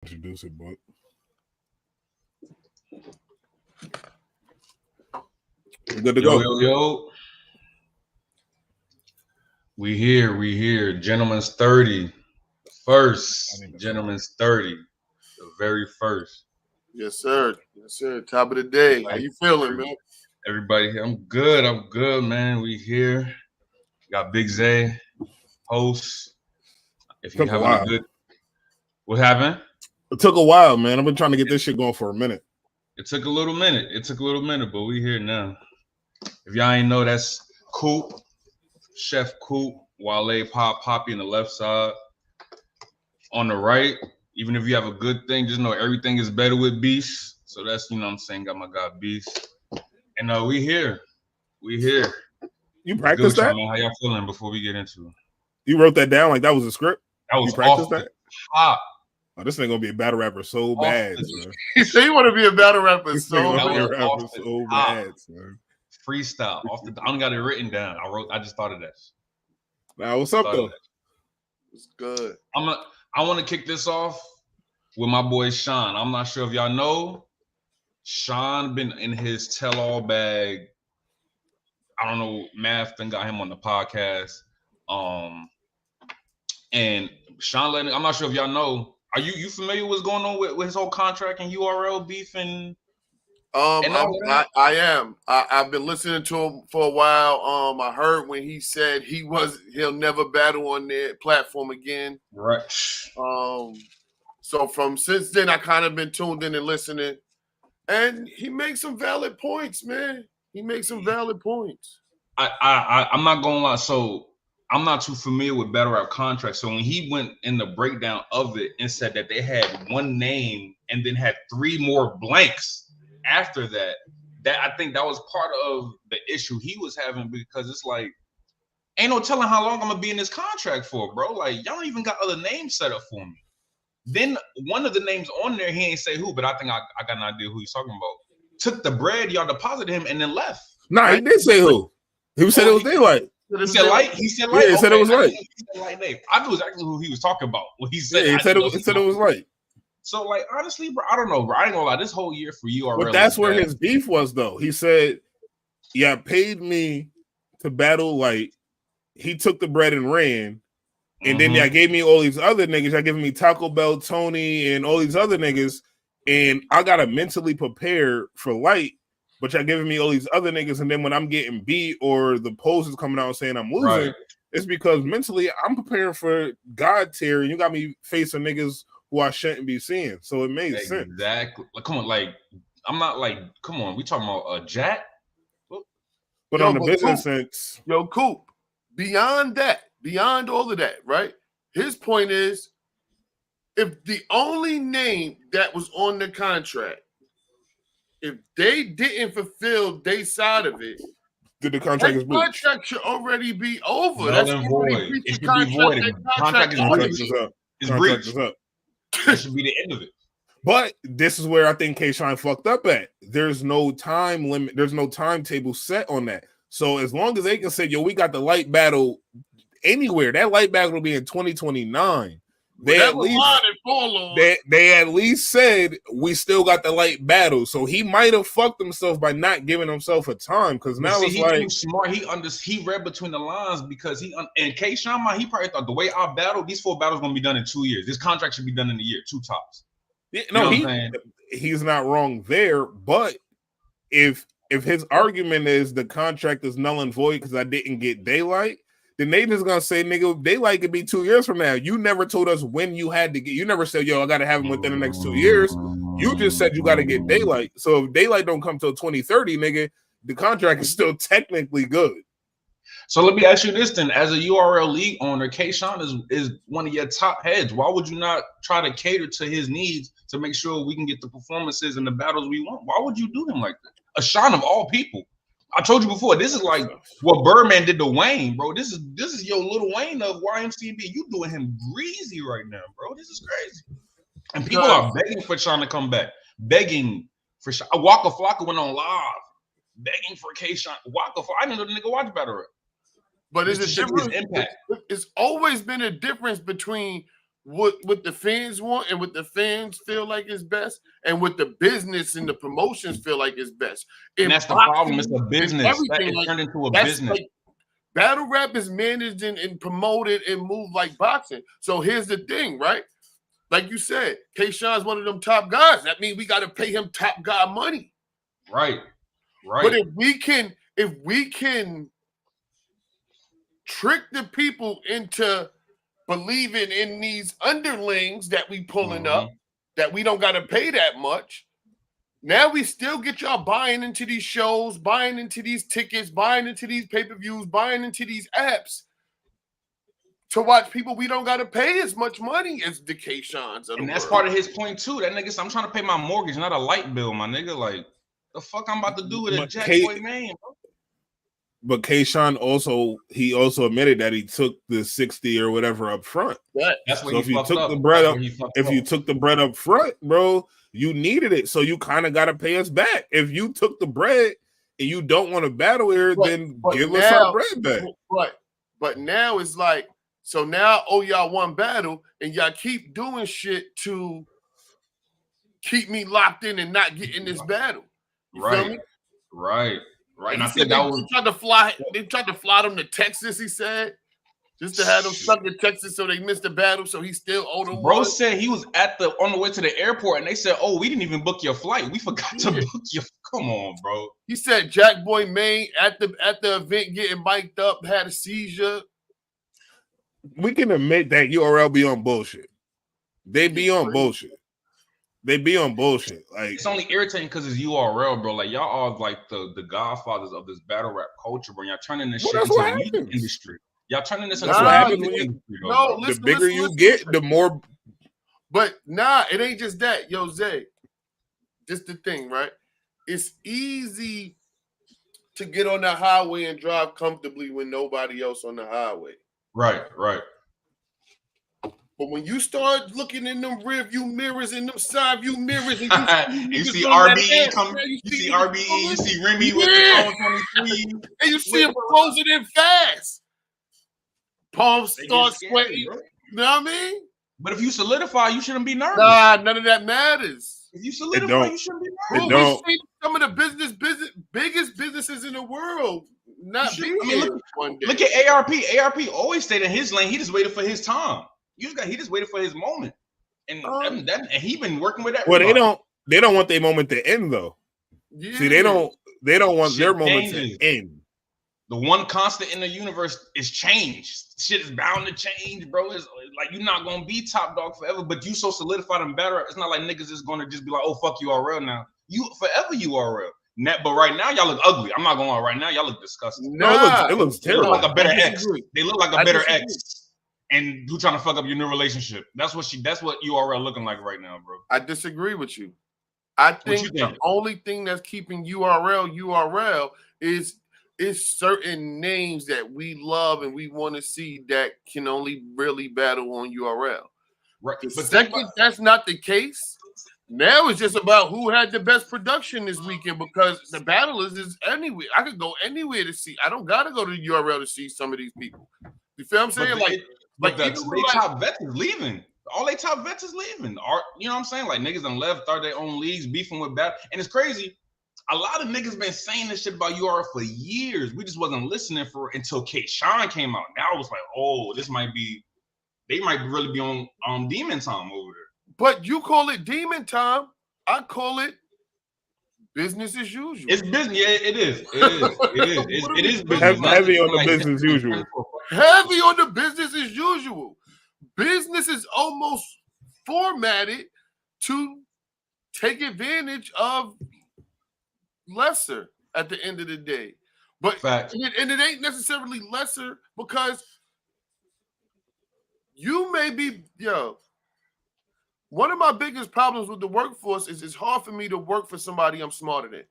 Introduce it, but we're good to go. Yo. We here. Gentleman's 30. Gentleman's 30. The very first. Yes, sir. Top of the day. How you feeling, man? Everybody, I'm good, man. We here. Got Big Zay, host. If you having a good, what happened? It took a while, man. I've been trying to get this shit going for a minute. It took a little minute, but we here now. If y'all ain't know, that's Coop, Chef Coop, Wale, Poppy on the left side. On the right, even if you have a good thing, just know everything is better with Beast. So that's, you know what I'm saying, got my guy Beast. And we here. You practiced that? Man. How y'all feeling before we get into it? You wrote that down like that was a script? That was off that? Top. Oh, this ain't gonna be a battle rapper so bad, man. He said you want to be a battle rapper so bad, man. Freestyle. I don't got it written down. I just thought of that. Now, what's up, though? It's good. I want to kick this off with my boy Sean. I'm not sure if y'all know. Sean been in his tell-all bag. I don't know. Math then got him on the podcast. And Sean Lennon, I'm not sure if y'all know. Are you familiar with what's going on with his whole contract and URL beef and I am. I've been listening to him for a while. I heard when he said he'll never battle on their platform again. Right. So since then I kind of been tuned in and listening. And he makes some valid points, man. He makes some valid points. I'm not gonna lie. So I'm not too familiar with battle rap contracts. So when he went in the breakdown of it and said that they had one name and then had 3 more blanks after that I think that was part of the issue he was having, because it's like, ain't no telling how long I'm gonna be in this contract for, bro. Like, y'all don't even got other names set up for me. Then one of the names on there, he ain't say who, but I think I got an idea who he's talking about. Took the bread, y'all deposited him, and then left. Nah, right? He did say who. He said it was Daylight. He said Light. He said Light. Yeah, he said it was Light. He said Light name. I knew exactly who he was talking about. What he said. Yeah, he said it was Light. So, like, honestly, bro, I don't know, bro. I ain't gonna lie. This whole year for URL. But that's where his beef was, though. He said, "Yeah, paid me to battle Light. He took the bread and ran, and then y'all gave me all these other niggas. Y'all giving me Taco Bell, Tony, and all these other niggas, and I gotta mentally prepare for Light. But y'all giving me all these other niggas, and then when I'm getting beat or the post is coming out saying I'm losing, it's because mentally I'm preparing for God tier, and you got me facing niggas who I shouldn't be seeing. So it made sense. Exactly. Like, come on, like, I'm not like, come on, we talking about Jack? But on the business sense. Coop, beyond all of that, right? His point is, if the only name that was on the contract, if they didn't fulfill their side of it, the contract is breached. Contract should already be over. No, That's void. It should be voided. Contract is up. It's breached. That should be the end of it. But this is where I think K-Shine fucked up at. There's no time limit. There's no timetable set on that. So as long as they can say, yo, we got the Light battle anywhere, that Light battle will be in 2029. They at least said we still got the Light battle. So he might have fucked himself by not giving himself a time, because now it's like he's smart. He read between the lines, because and K-Shine, he probably thought the way I battle, these 4 battles gonna be done in 2 years. This contract should be done in a year, 2 tops. Yeah, no, he's not wrong there. But if his argument is the contract is null and void because I didn't get Daylight, then they just gonna say, nigga, Daylight could be 2 years from now. You never told us when you had to get. You never said, yo, I gotta have him within the next 2 years. You just said you gotta get Daylight. So if Daylight don't come till 2030, nigga, the contract is still technically good. So let me ask you this then: as a URL league owner, K-Shine is one of your top heads. Why would you not try to cater to his needs to make sure we can get the performances and the battles we want? Why would you do him like that? A Sean of all people. I told you before, this is like what Birdman did to Wayne, bro. This is your little Wayne of YMCB. You doing him greasy right now, bro. This is crazy. And people are begging for Sean to come back. Begging for Sean. Waka Flocka went on live. Begging for K-Shine. Waka Flocka. I didn't know the nigga watch battle rap. But it's always been a difference between what the fans want and what the fans feel like is best, and what the business and the promotions feel like is best. And that's the problem. It's a business. It like, turned into a that's business. like, battle rap is managed and promoted and moved like boxing. So here's the thing, right? Like you said, K-Shon's one of them top guys. That means we got to pay him top guy money. Right. But if we can trick the people into believing in these underlings that we pulling up, that we don't got to pay that much, now we still get y'all buying into these shows, buying into these tickets, buying into these pay-per-views, buying into these apps to watch people we don't got to pay as much money as the K-Shons. And that's part of his point too. That nigga said, I'm trying to pay my mortgage, not a light bill, my nigga. Like, the fuck I'm about to do with a Jack Boy man, bro? But K-Shon also admitted that he took the 60 or whatever up front. That's what so if you took the bread up, you took the bread up front, bro, you needed it. So you kind of got to pay us back. If you took the bread and you don't want to battle here, then give us our bread back. But now it's like, so now, y'all won battle and y'all keep doing shit to keep me locked in and not get in this battle. You feel me? Right. And I said they tried to fly them to Texas, he said, just to have them stuck in Texas so they missed the battle, so he still owed them. Bro said he was on the way to the airport and they said, oh, we didn't even book your flight. We forgot to book your. Come on, bro. He said Jack Boy Maine at the event getting mic'd up, had a seizure. We can admit that URL be on bullshit. They be on bullshit. Like, it's only irritating because it's URL, bro. Like, y'all are like the godfathers of this battle rap culture, bro. Y'all turning this shit into the music industry. Y'all turning this into the music industry. The bigger you get, the more. But nah, it ain't just that, yo, Zay. Just the thing, right? It's easy to get on the highway and drive comfortably when nobody else on the highway. Right. But when you start looking in them rear view mirrors and them side view mirrors, and you see RBE come, you see RBE, you see Remy with the 23, and you see him closing in fast. Palms start sweating. You know what I mean? But if you solidify, you shouldn't be nervous. Nah, none of that matters. If you solidify, you shouldn't be nervous. Don't. We see some of the biggest businesses in the world not be here one day. Look at ARP. ARP always stayed in his lane. He just waited for his time. He just waited for his moment, and he been working with that. Well, they don't want their moment to end though. Yeah. See, they don't want their moment to end. The one constant in the universe is change. Shit is bound to change, bro. It's like you're not gonna be top dog forever, but you so solidified and better. It's not like niggas is gonna just be like, oh fuck URL now. You forever URL. But right now y'all look ugly. I'm not gonna lie. Right now y'all look disgusting. It looks terrible. They look like a better ex. They look like a better ex. And who trying to fuck up your new relationship? That's what URL looking like right now, bro. I disagree with you. I think the only thing that's keeping URL is certain names that we love and we want to see that can only really battle on URL. Right. But second, that's not the case. Now it's just about who had the best production this weekend because the battle is anywhere. I could go anywhere to see. I don't gotta go to URL to see some of these people. You feel what I'm saying? But they top vets is leaving. All they top vets is leaving. You know what I'm saying? Like niggas done left, started their own leagues, beefing with battle. And it's crazy. A lot of niggas been saying this shit about URL for years. We just wasn't listening for it until K-Shon came out. Now it was like, oh, they might really be on demon time over there. But you call it demon time. I call it business as usual. It's business. Yeah, it is. It is business. Heavy on the business as usual. Heavy on the business as usual. Business is almost formatted to take advantage of lesser at the end of the day. But and it ain't necessarily lesser because you may be, one of my biggest problems with the workforce is it's hard for me to work for somebody I'm smarter than.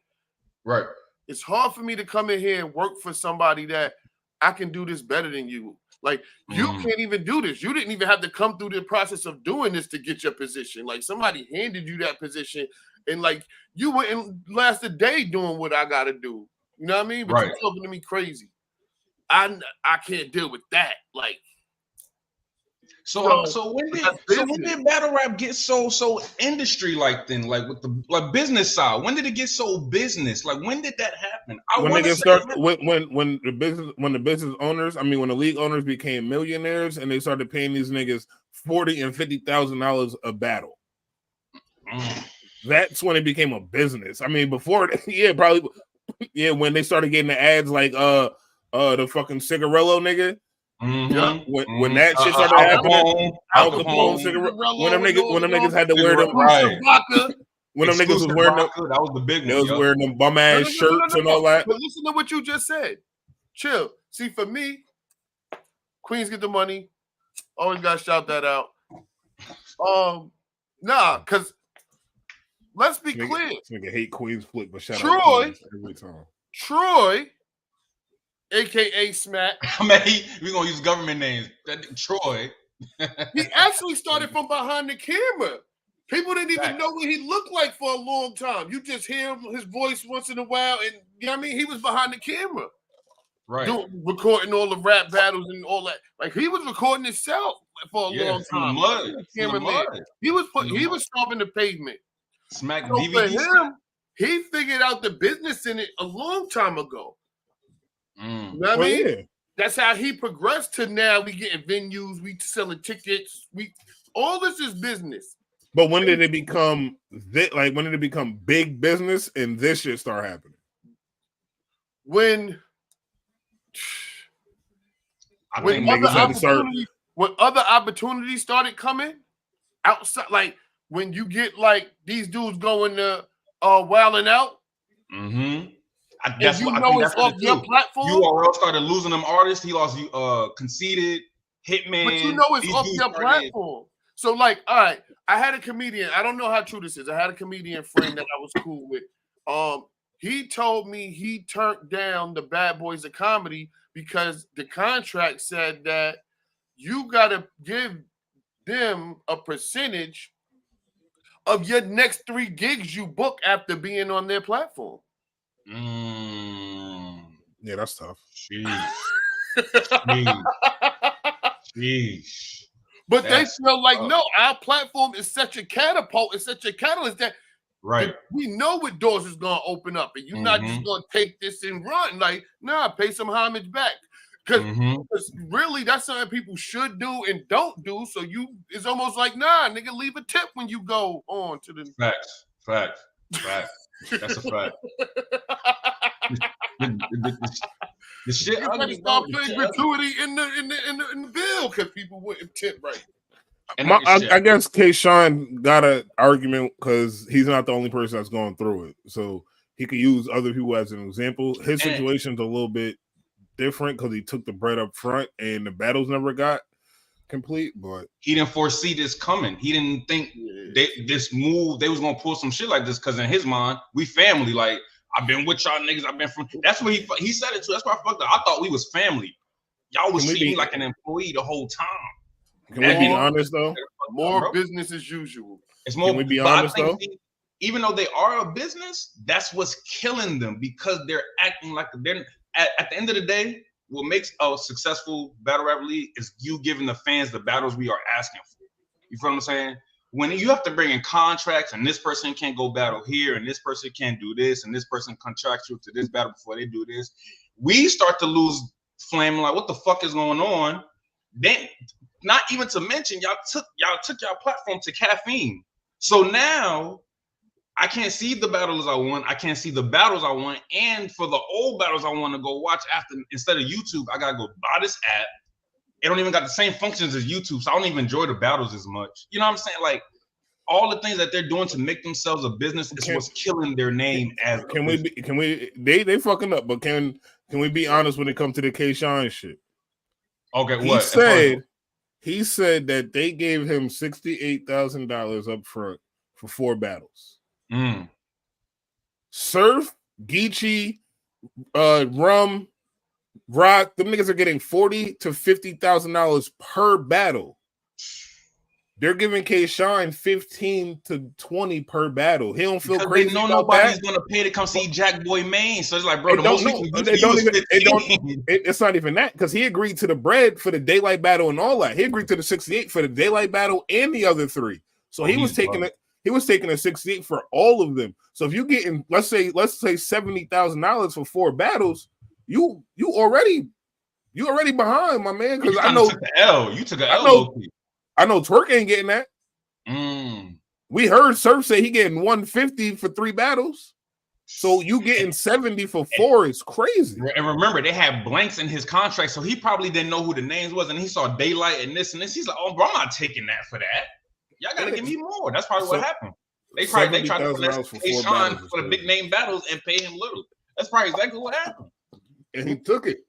Right. It's hard for me to come in here and work for somebody that I can do this better than you. Like, you can't even do this. You didn't even have to come through the process of doing this to get your position. Like, somebody handed you that position, and, like, you went and last a day doing what I got to do. You know what I mean? But you're talking to me crazy. I can't deal with that. Like, So when did battle rap get so industry like then, like with the like business side? When did it get so business? Like when did that happen? When the business owners, I mean when the league owners became millionaires and they started paying these niggas $40,000 and $50,000 a battle. That's when it became a business. I mean before probably when they started getting the ads like the fucking Cigarello nigga. Mm-hmm. When that shit started happening, Al Capone, when them niggas had to wear them, when them niggas was wearing them, that was the big one. They was wearing them bum ass shirts and all that. But listen to what you just said. Chill. See, for me, Queens get the money. Always gotta shout that out. Because let's be clear. This nigga hate Queens flick, but shout out Queens every time. Troy. AKA Smack. I mean, we're gonna use government names. Troy. He actually started from behind the camera. People didn't even know what he looked like for a long time. You just hear his voice once in a while, and you know what I mean? He was behind the camera. Right. Recording all the rap battles and all that. Like he was recording himself for a long time. He was stomping the pavement. Smack so DVD. For him, he figured out the business in it a long time ago. You know what I mean? Yeah. That's how he progressed to now. We getting venues, we selling tickets. All this is business. But when did it become when did it become big business and this shit start happening? When other opportunities started coming outside, like when you get like these dudes going to wilding out. Mm-hmm. That's what it's off your platform. URL started losing them artists. He lost Conceited, Hitman. But you know it's off your platform. So like, all right, I had a comedian. I don't know how true this is. I had a comedian friend that I was cool with. He told me he turned down the Bad Boys of Comedy because the contract said that you gotta give them a percentage of your next 3 gigs you book after being on their platform. Yeah, that's tough. Jeez. But they feel like, no, our platform is such a catapult, it's such a catalyst that we know what doors is going to open up. And you're not just going to take this and run. Like, nah, pay some homage back. Because really, that's something people should do and don't do. So it's almost like, nah, nigga, leave a tip when you go on to the... Facts. That's a fact. The shit. You better start putting gratuity in the bill because people wouldn't tip right. I guess K-Shine got an argument because he's not the only person that's going through it, so he could use other people as an example. His situation's a little bit different because he took the bread up front and the battles never got complete, but he didn't foresee this coming. He didn't think this move they was gonna pull some shit like this because in his mind we family. Like I've been with y'all niggas. I've been from. That's what he said it too. That's why I fucked up. I thought we was family. Y'all was treating me like an employee the whole time. Can we be honest though? More business as usual. It's more. Can we be honest though? Even though they are a business, that's what's killing them because they're acting like they're. At the end of the day, what makes a successful battle rap league is you giving the fans the battles we are asking for. You feel what I'm saying? When you have to bring in contracts and this person can't go battle here and this person can't do this and this person contractual to this battle before they do this, we start to lose flame. Like, what the fuck is going on? Then, not even to mention, y'all took y'all platform to caffeine. So now I can't see the battles I want. I can't see the battles I want. And for the old battles I want to go watch after, instead of YouTube, I gotta go buy this app. It don't even got the same functions as YouTube, so I don't even enjoy the battles as much. You know what I'm saying? Like all the things that they're doing to make themselves a business is what's killing their name as. They fucking up, but can we be honest when it comes to the K-Shine shit? Okay, He said that they gave him $68,000 up front for 4 battles. Surf, Geechee, Rum, Rock, them niggas are getting $40,000 to $50,000 per battle. they're giving K-Shine 15 to 20 per battle. He don't feel because crazy they know about nobody's that. gonna pay to come see Jack Boy Maine. So it's like, bro, They the most don't we know. can do They for you don't is even. They don't. 15. It's not even that because he agreed to the bread for the daylight battle and all that. He agreed to the 68 for the daylight battle and the other 3. So he was taking it. He was taking a 68 for all of them. So if you getting let's say $70,000 for 4 battles, you already behind, my man. Because I know took the L. You took an L. I know Twerk ain't getting that. We heard Surf say he getting 150 for 3 battles. So you getting 70 for 4 is crazy. And remember, they had blanks in his contract, so he probably didn't know who the names was, and he saw daylight and this and this. He's like, "Oh, bro, I'm not taking that for that. Y'all gotta give me more." That's probably what happened. They tried to finesse K-Shine for the big name battles and pay him little. That's probably exactly what happened. And he took it.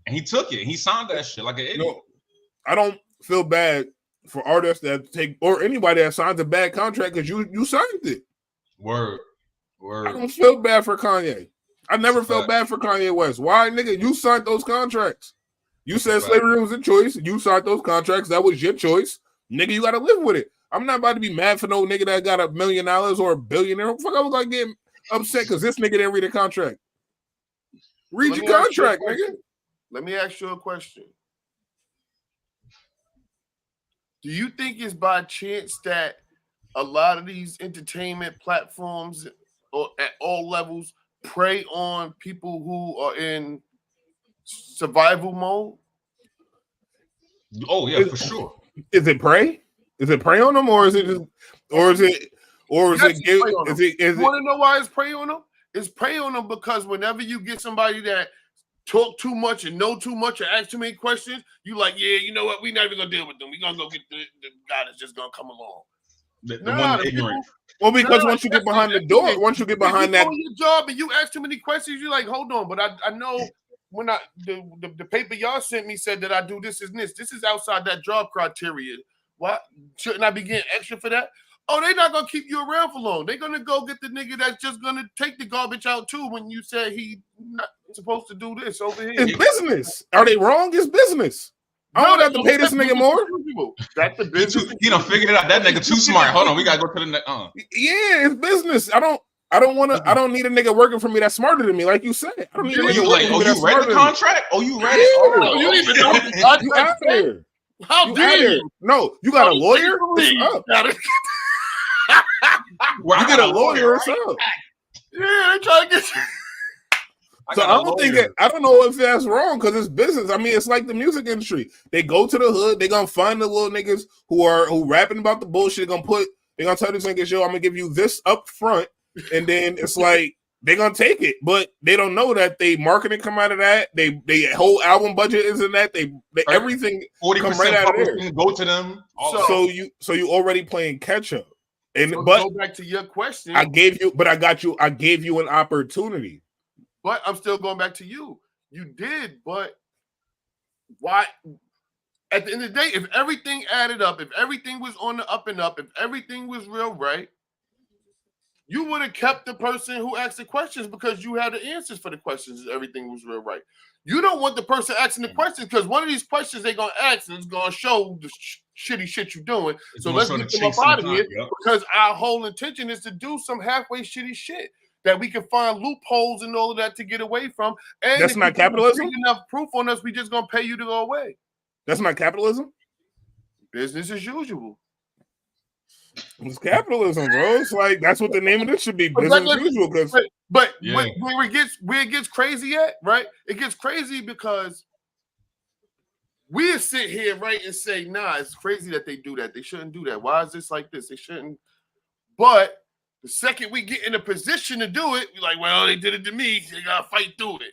And he signed that shit like an idiot. No, I don't feel bad for artists that take or anybody that signs a bad contract because you signed it. Word. I don't feel bad for Kanye. I never felt bad for Kanye West. Why, nigga? You signed those contracts. You said slavery was a choice. You signed those contracts. That was your choice. Nigga, you got to live with it. I'm not about to be mad for no nigga that got $1 million or $1 billion. Fuck, I was like getting upset because this nigga didn't read a contract. Read your contract, nigga. Let me ask you a question. Do you think it's by chance that a lot of these entertainment platforms or at all levels prey on people who are in survival mode? Oh yeah, for sure. Is it prey? Is it prey on them, or is it just, or is it you want to know why it's prey on them? It's prey on them because whenever you get somebody that talk too much and know too much or ask too many questions, you like, yeah, you know what? We're not even gonna deal with them. We're gonna go get the guy that's just gonna come along. The one ignorant. Well, because once you get behind the door, once you get behind that your job and you ask too many questions, you're like, hold on. But I know when the paper y'all sent me said that I do this and this. This is outside that job criteria. Why shouldn't I be getting extra for that? Oh, they're not gonna keep you around for long. They're gonna go get the nigga that's just gonna take the garbage out too when you said he not supposed to do this over here. It's business. Are they wrong? It's business. I don't have to pay this nigga more. That's the business. He done figured it out. That nigga too smart. Hold on, we gotta go to the next. Yeah, it's business. I don't need a nigga working for me that's smarter than me, like you said. I don't need a nigga working for me that's smarter than me. You read the contract? Oh, you read it? Oh, you didn't even know. You out there. How dare you? No, you got a lawyer? What's up? You get a lawyer or something. Yeah, they trying to get you. So I don't know if that's wrong because it's business. I mean, it's like the music industry. They go to the hood, they're gonna find the little niggas who rapping about the bullshit. They're gonna tell these niggas, yo, I'm gonna give you this up front, and then it's like they're gonna take it, but they don't know that they marketing come out of that. They whole album budget is in that. They everything 40% come right out of there. Go to them. So you already playing catch up. And so but go back to your question. I gave you an opportunity. But I'm still going back to you. You did, but why? At the end of the day, if everything added up, if everything was on the up and up, if everything was real right, you would have kept the person who asked the questions because you had the answers for the questions. If everything was real right. You don't want the person asking the questions because one of these questions they're going to ask and it's going to show the shitty shit you're doing. So let's get them up out of here because our whole intention is to do some halfway shitty shit that we can find loopholes and all of that to get away from. And that's not capitalism. Enough proof on us, we just gonna pay you to go away. That's not capitalism. Business as usual. It's capitalism, bro. It's like that's what the name of this should be. Business as usual. But where it gets crazy at, right? It gets crazy because we sit here, right, and say, nah, it's crazy that they do that. They shouldn't do that. Why is this like this? They shouldn't. But the second we get in a position to do it, we're like, well, they did it to me. They gotta fight through it.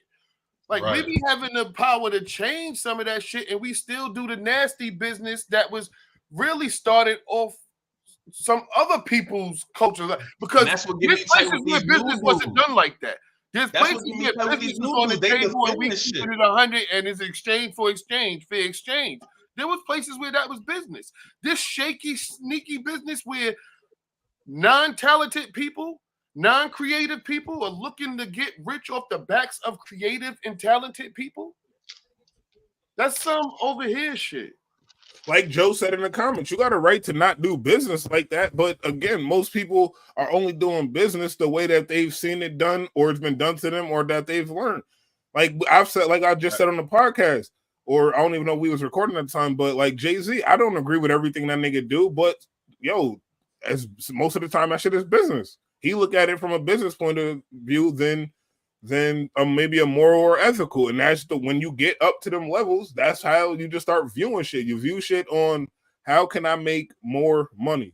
Like we be having the power to change some of that shit, and we still do the nasty business that was really started off some other people's culture. Because there's places where business wasn't done like that. There's places where business was on the table and we keep it at 100 and it's exchange for exchange, fair exchange. There was places where that was business. This shaky, sneaky business where non-talented people, non-creative people are looking to get rich off the backs of creative and talented people. That's some over here shit. like Joe said in the comments, you got a right to not do business like that. But again, most people are only doing business the way that they've seen it done, or it's been done to them, or that they've learned. Like I've said, like I just said on the podcast, or I don't even know if we was recording at the time, but like Jay-Z, I don't agree with everything that nigga do, but yo, as most of the time that shit is business. He look at it from a business point of view than maybe a moral or ethical. And that's when you get up to them levels, that's how you just start viewing shit. You view shit on how can I make more money?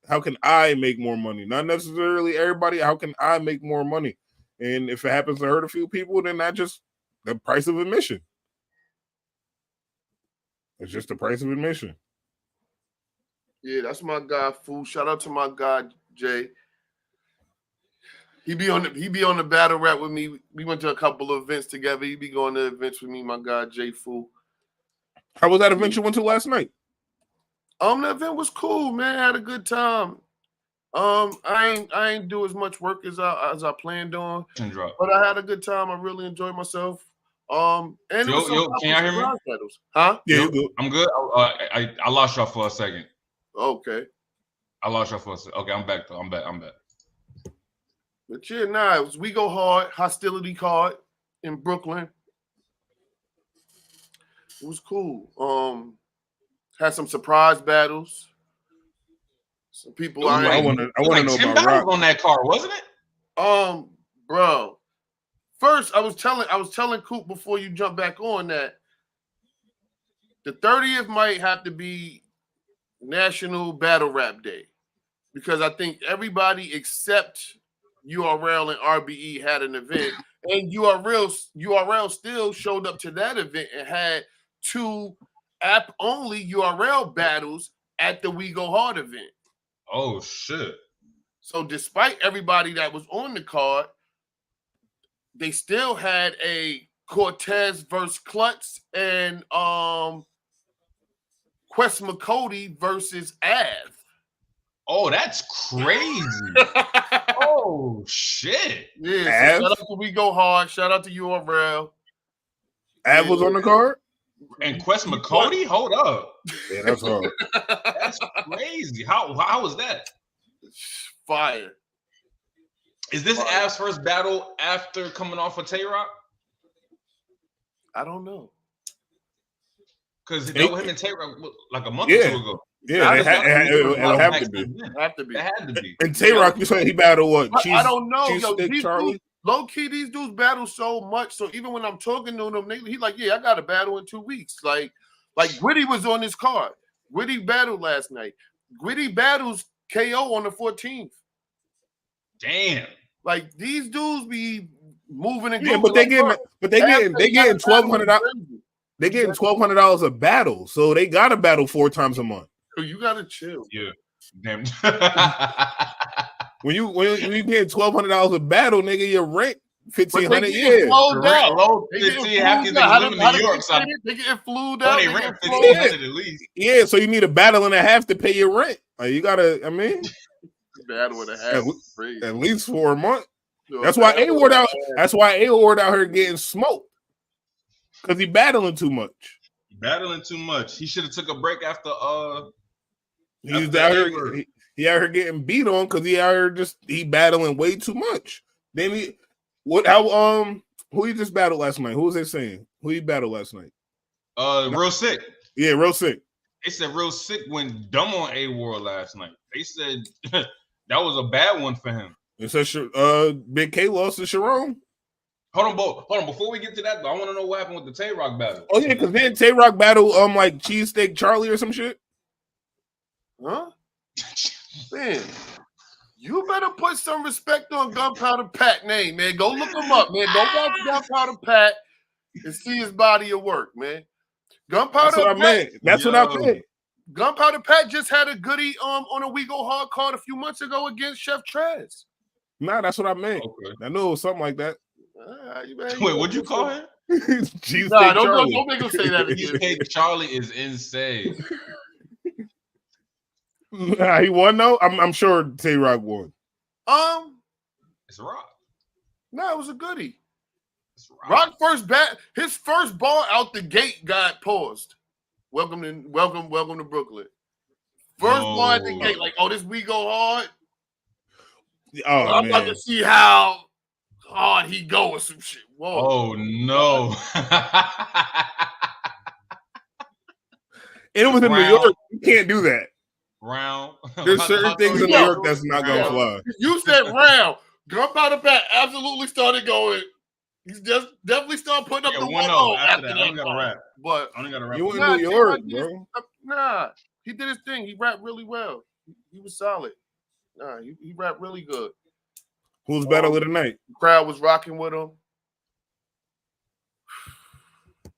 How can I make more money? Not necessarily everybody. How can I make more money? And if it happens to hurt a few people, then that's just the price of admission. It's just the price of admission. Yeah, that's my guy, Fool. Shout out to my guy, Jay. He be on the battle rap with me. We went to a couple of events together. He be going to events with me, my guy, Jay Fool. How was that event you went to last night? The event was cool, man. I had a good time. I ain't do as much work as I planned on, but I had a good time. I really enjoyed myself. And can y'all hear me? Battles. Huh? Yeah, you good. I'm good. I lost y'all for a second. Okay. I lost y'all for a second. Okay, I'm back though. I'm back. But yeah, it was We Go Hard hostility card in Brooklyn. It was cool. Had some surprise battles. Some people I want to know 10 about battles Rock on that card, wasn't it? Bro. First, I was telling Coop before you jump back on that the 30th might have to be National Battle Rap Day because I think everybody except URL and RBE had an event, and URL still showed up to that event and had 2 app-only URL battles at the We Go Hard event. Oh, shit. So despite everybody that was on the card, they still had a Cortez versus Klutz and Quest McCody versus Av. Oh, that's crazy. Oh, shit. Yeah, so shout out to We Go Hard. Shout out to URL. Av was on the card? And Quest McCody? Hold up. Yeah, that's hard. That's crazy. How was that? Fire. Is this Av's first battle after coming off of Tay-Rock? I don't know. Because him and Tay-Rock like a month or two ago. Yeah, it have to be. It had to be. And Tay-Rock, you said he battled what? I don't know. Charlie? Low key, these dudes battle so much. So even when I'm talking to them, he like, yeah, I got a battle in 2 weeks. Like Gwitty was on this card. Gwitty battled last night. Gwitty battles KO on the 14th. Damn. Like these dudes be moving and but they getting $1,200. They getting $1,200 a battle, so they got to battle 4 times a month. You gotta chill. Yeah, damn. when you get $1,200 a battle, nigga, your rent $1,500. Yeah, low 15. Half these niggas live in New York, so they get flued out. They rent $1,500 at least. Yeah, so you need a battle and a half to pay your rent. Like you gotta, I mean, battle and a half at least for a month. That's why A-Ward out. That's why A-Ward out here getting smoked because he battling too much. He should have took a break after. He's out here. He out here getting beat on because he out here he battling way too much. Then who he just battled last night? Who was they saying? Who he battled last night? Real Sick. Yeah, Real Sick. They said Real Sick went dumb on A-Ward last night. They said that was a bad one for him. It said Big K lost to Sharon. Hold on. Before we get to that, though, I want to know what happened with the Tay-Rock battle. Oh yeah, because then Tay-Rock battle like Cheesesteak Charlie or some shit. Huh? Man, you better put some respect on Gunpowder Pat name, man. Go look him up, man. Go watch Gunpowder Pat and see his body of work, man. Gunpowder Pat. That's what I meant. Gunpowder Pat just had a goodie on a We Go Hard card a few months ago against Chef Trez. Nah, that's what I meant. Okay. I knew it was something like that. Wait, what'd you call him? Don't make him say that again. Cheesesteak Charlie is insane. Nah, he won though. I'm sure Tay-Rock won. It's Rock. No, it was a goodie. Rock his first ball out the gate got paused. welcome to Brooklyn. First bar at the gate, like, oh, this we go hard. Oh, I'm about to see how hard he go or some shit. Whoa. Oh no. It was in New York. You can't do that. Round. There's certain things in New York that's not gonna fly. You said round. Gunpowder Pat absolutely started going. He's just definitely started putting up the 1-0 after that. I got to rap. But I only got to rap. You in New York, bro? Nah, he did his thing. He rapped really well. He was solid. Nah, he rapped really good. Who's battle of the night? The crowd was rocking with him.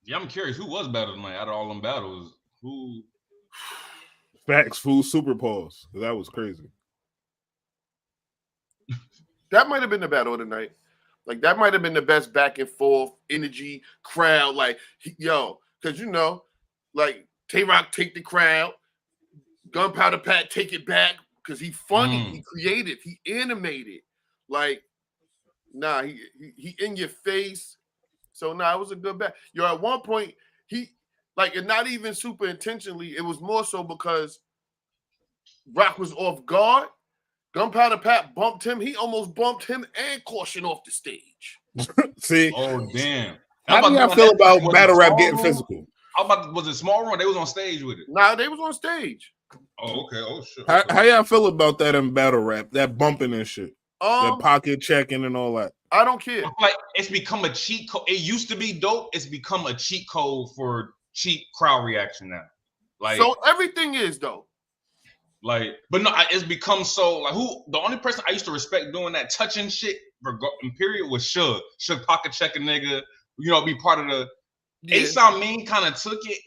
Yeah, I'm curious. Who was battle tonight out of all them battles? Who? Facts, fool, super pause. That was crazy. That might have been the battle of the night. Like, that might have been the best back and forth energy crowd. Like, because like Tay-Rock take the crowd, Gunpowder Pat take it back because he funny, he creative, he animated. Like, nah, he in your face. So nah, it was a good battle. At one point and not even super intentionally, it was more so because Rock was off guard. Gunpowder Pat bumped him. He almost bumped him and Caution off the stage. See? Oh, damn. How do y'all feel about battle rap getting physical? Was it small room? They was on stage with it. Nah, they was on stage. Oh, okay. Oh, shit. How y'all feel about that in battle rap? That bumping and shit. That pocket checking and all that. I don't care. Like, it's become a cheat code. It used to be dope. It's become a cheat code for cheap crowd reaction now. Like, so everything is though. Like, but no, it's become so like the only person I used to respect doing that touching shit in period was Suge. Suge pocket checking nigga, be part of the A-Sound Mean kind of took it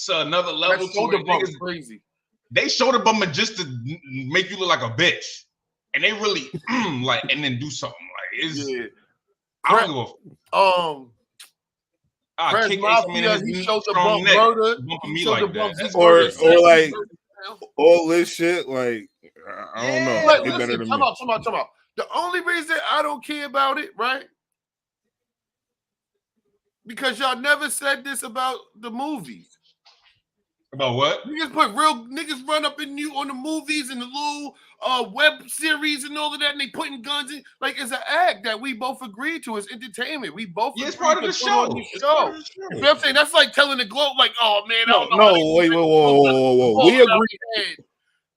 to another level. Shoulder bump crazy. They shoulder bumping just to make you look like a bitch. And they really and then do something. Like it's I don't give a he showed the bump murder. Me like that. Or like all this shit, like I don't know. Like, listen, better than me. Come out. The only reason I don't care about it, right? Because y'all never said this about the movies. About what? Niggas run up in you on the movies and the little web series and all of that, and they putting guns in. Like, it's an act that we both agreed to. It's entertainment. We both it's part of the show. You know what I'm saying? That's like telling the Globe, like, oh man, wait, whoa. We agree.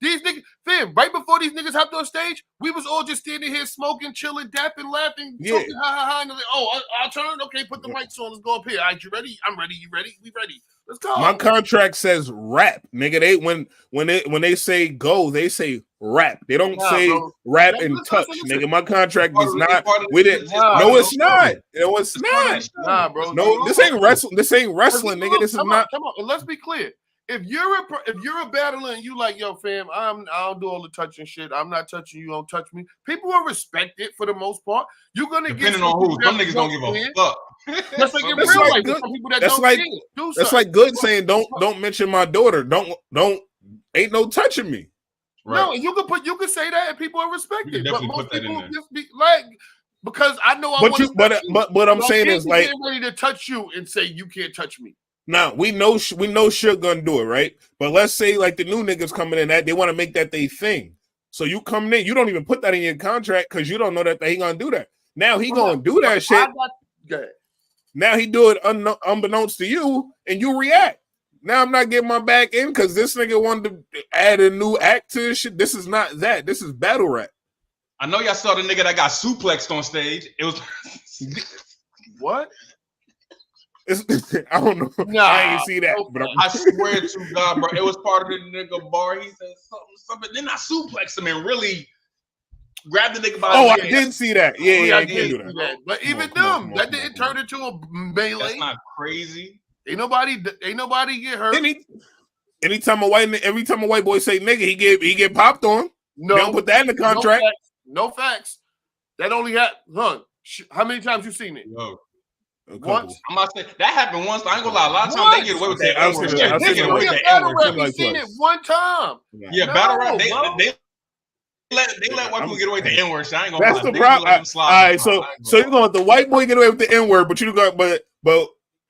These niggas, fam, right before these niggas hopped on stage, we was all just standing here smoking, chilling, dapping, laughing, talking, ha. And they're like, I'll turn. Okay, put the mics on. Let's go up here. All right, you ready? I'm ready. You ready? We ready. Let's go. My contract says rap, nigga. They when they say go, they say rap. They don't say rap and touch, nigga. My contract does not. We didn't. No, it's not. No, it's not. Nah, bro. No, this ain't wrestling. This ain't wrestling, nigga. This is not. Come on, and let's be clear. If you're a battler and you like, yo, fam, I don't do all the touching shit. I'm not touching you. Don't touch me. People will respect it for the most part. You're gonna depending on who. Some niggas don't give a fuck. That's like in real life. Some people that don't care. That's like Good saying, don't mention my daughter. Don't ain't no touching me. Right. No, you can say that and people will respect it. But most people will just be like, because I know but what I'm saying is like ready to touch you and say you can't touch me. Now we know Suge gonna do it, right? But let's say like the new niggas coming in that they want to make that they thing. So you coming in, you don't even put that in your contract because you don't know that he gonna do that. Now he gonna do that shit. Now he do it unbeknownst to you, and you react. Now I'm not getting my back in because this nigga wanted to add a new act to this shit. This is not that. This is battle rap. I know y'all saw the nigga that got suplexed on stage. It was what? I don't know. Nah, I ain't see that. But I swear to God, bro, it was part of the nigga bar. He said something. Then I suplexed him and really grabbed the nigga by the head. I did see that. Yeah, I did do that. But even them, that didn't turn into a melee. That's not crazy. Ain't nobody get hurt. Every time a white boy say nigga, he get popped on. No, they don't put that in the contract. No facts. That only happened. How many times you seen it? No. Once. I'm about to say that happened once. I ain't gonna lie. A lot of times they get away with that. They get away with that. We've seen it one time. Yeah, battle rap. They let white people get away with the N-word. I ain't gonna lie. That's the problem. All right, so you're gonna let the white boy get away with the N-word, but you go, but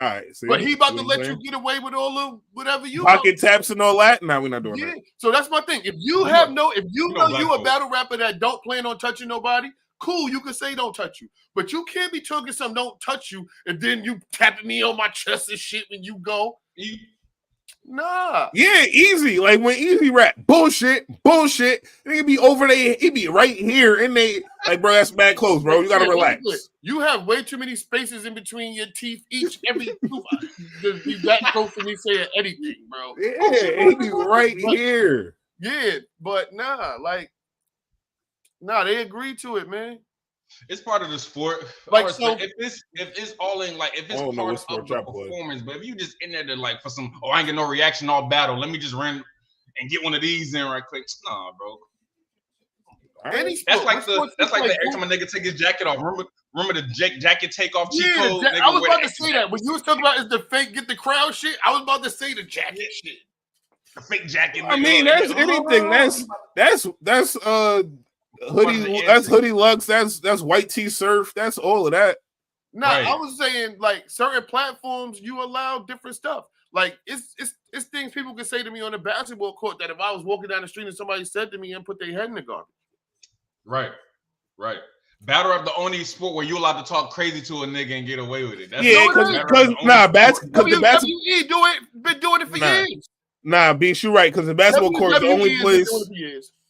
All right, see? But he about to what let I'm you saying? get away with all of whatever you Pocket taps and all that. Nah, we're not doing Yeah. that. So that's my thing. If you You have know- if you you know know you black a folk. battle rapper that don't plan on touching nobody, cool, you can say don't touch you. But you can't be talking some don't touch you and then you tapping me on my chest and shit when you go. Nah. Yeah, easy. Like when Easy rap, bullshit. Nigga be over there. He be right here, and they like, bro, that's bad close, bro. You gotta relax. You have way too many spaces in between your teeth. Every tooth just be that close to me saying anything, bro. Yeah, he be right here. Yeah, but nah, they agree to it, man. It's part of the sport. Like, so, if it's all in, like, if it's I don't know part what sport of the y'all play. performance, but if you just in there to like for some, I ain't get no reaction all battle. Let me just run and get one of these in right quick. Nah, bro. That's like every time a nigga take his jacket off. Remember the jacket take off cheat code? I was about to say that. When you was talking about is the fake get the crowd shit, I was about to say the jacket shit. The fake jacket. I mean, that's anything. That's hoodie. That's hoodie Lux. That's white tee surf. That's all of that. No, right. I was saying like certain platforms you allow different stuff. Like it's things people can say to me on the basketball court that if I was walking down the street and somebody said to me and put their head in the garbage. Right. Battle rap the only sport where you allowed to talk crazy to a nigga and get away with it. That's because the basketball been doing it for years. Nah, Beast, you right, because the basketball court is the only place.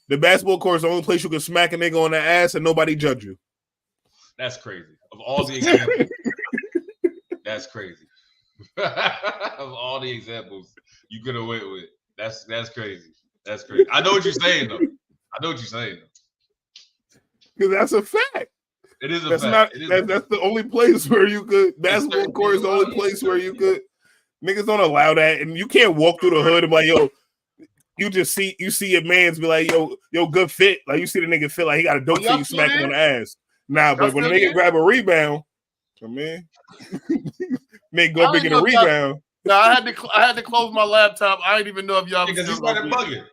The basketball court is the only place you can smack a nigga on the ass and nobody judge you. That's crazy. Of all the examples, that's crazy. Of all the examples you could have went with, that's crazy. That's crazy. I know what you're saying though. Because that's a fact. It is a fact. That's the only place where you could. Basketball court is the only place where you could. Niggas don't allow that, and you can't walk through the hood and be like, yo, you see your man's be like, yo, good fit. Like you see the nigga fit like he got a dope fit, you smack him on the ass. Nah, but when a nigga grab a rebound, man, nigga go up and get a rebound. No, I had to close my laptop. I didn't even know if y'all because he started bugging.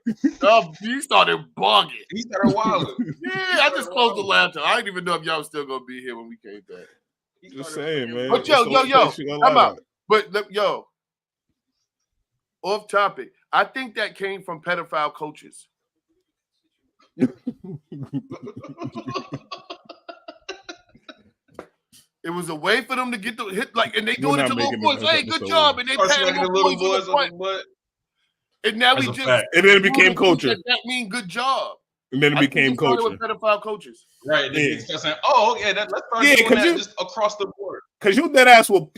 He started bugging. He started wilding. Yeah, I just closed the laptop. I didn't even know if y'all was still gonna be here when we came back. Just saying, man. But yo, come out. But yo, off topic. I think that came from pedophile coaches. It was a way for them to get the hit, like, and they doing it to little boys. Hey, good job, and they patting the little boys on the butt. And now we just, and then it became culture. That mean good job. And then it became culture. With pedophile coaches, right? They start saying, "Oh, yeah, let's start doing that just across the board." Because you dead ass want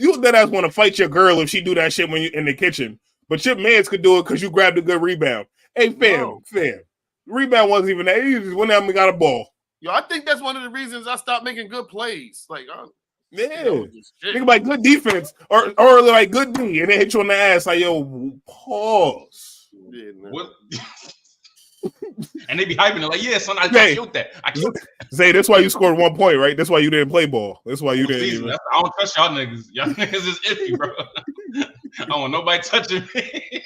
to fight your girl if she do that shit when you in the kitchen, but your mans could do it because you grabbed a good rebound. Hey, fam, rebound wasn't even that. You just went out and got a ball. Yo, I think that's one of the reasons I stopped making good plays. Like, think about good defense or like good D, and they hit you on the ass like, yo, pause. Yeah, what? And they be hyping it like, yeah, son, I killed that. Zay, that's why you scored 1 point, right? That's why you didn't play ball. That's why you didn't. I don't trust y'all niggas. Y'all niggas is iffy, bro. I don't want nobody touching me.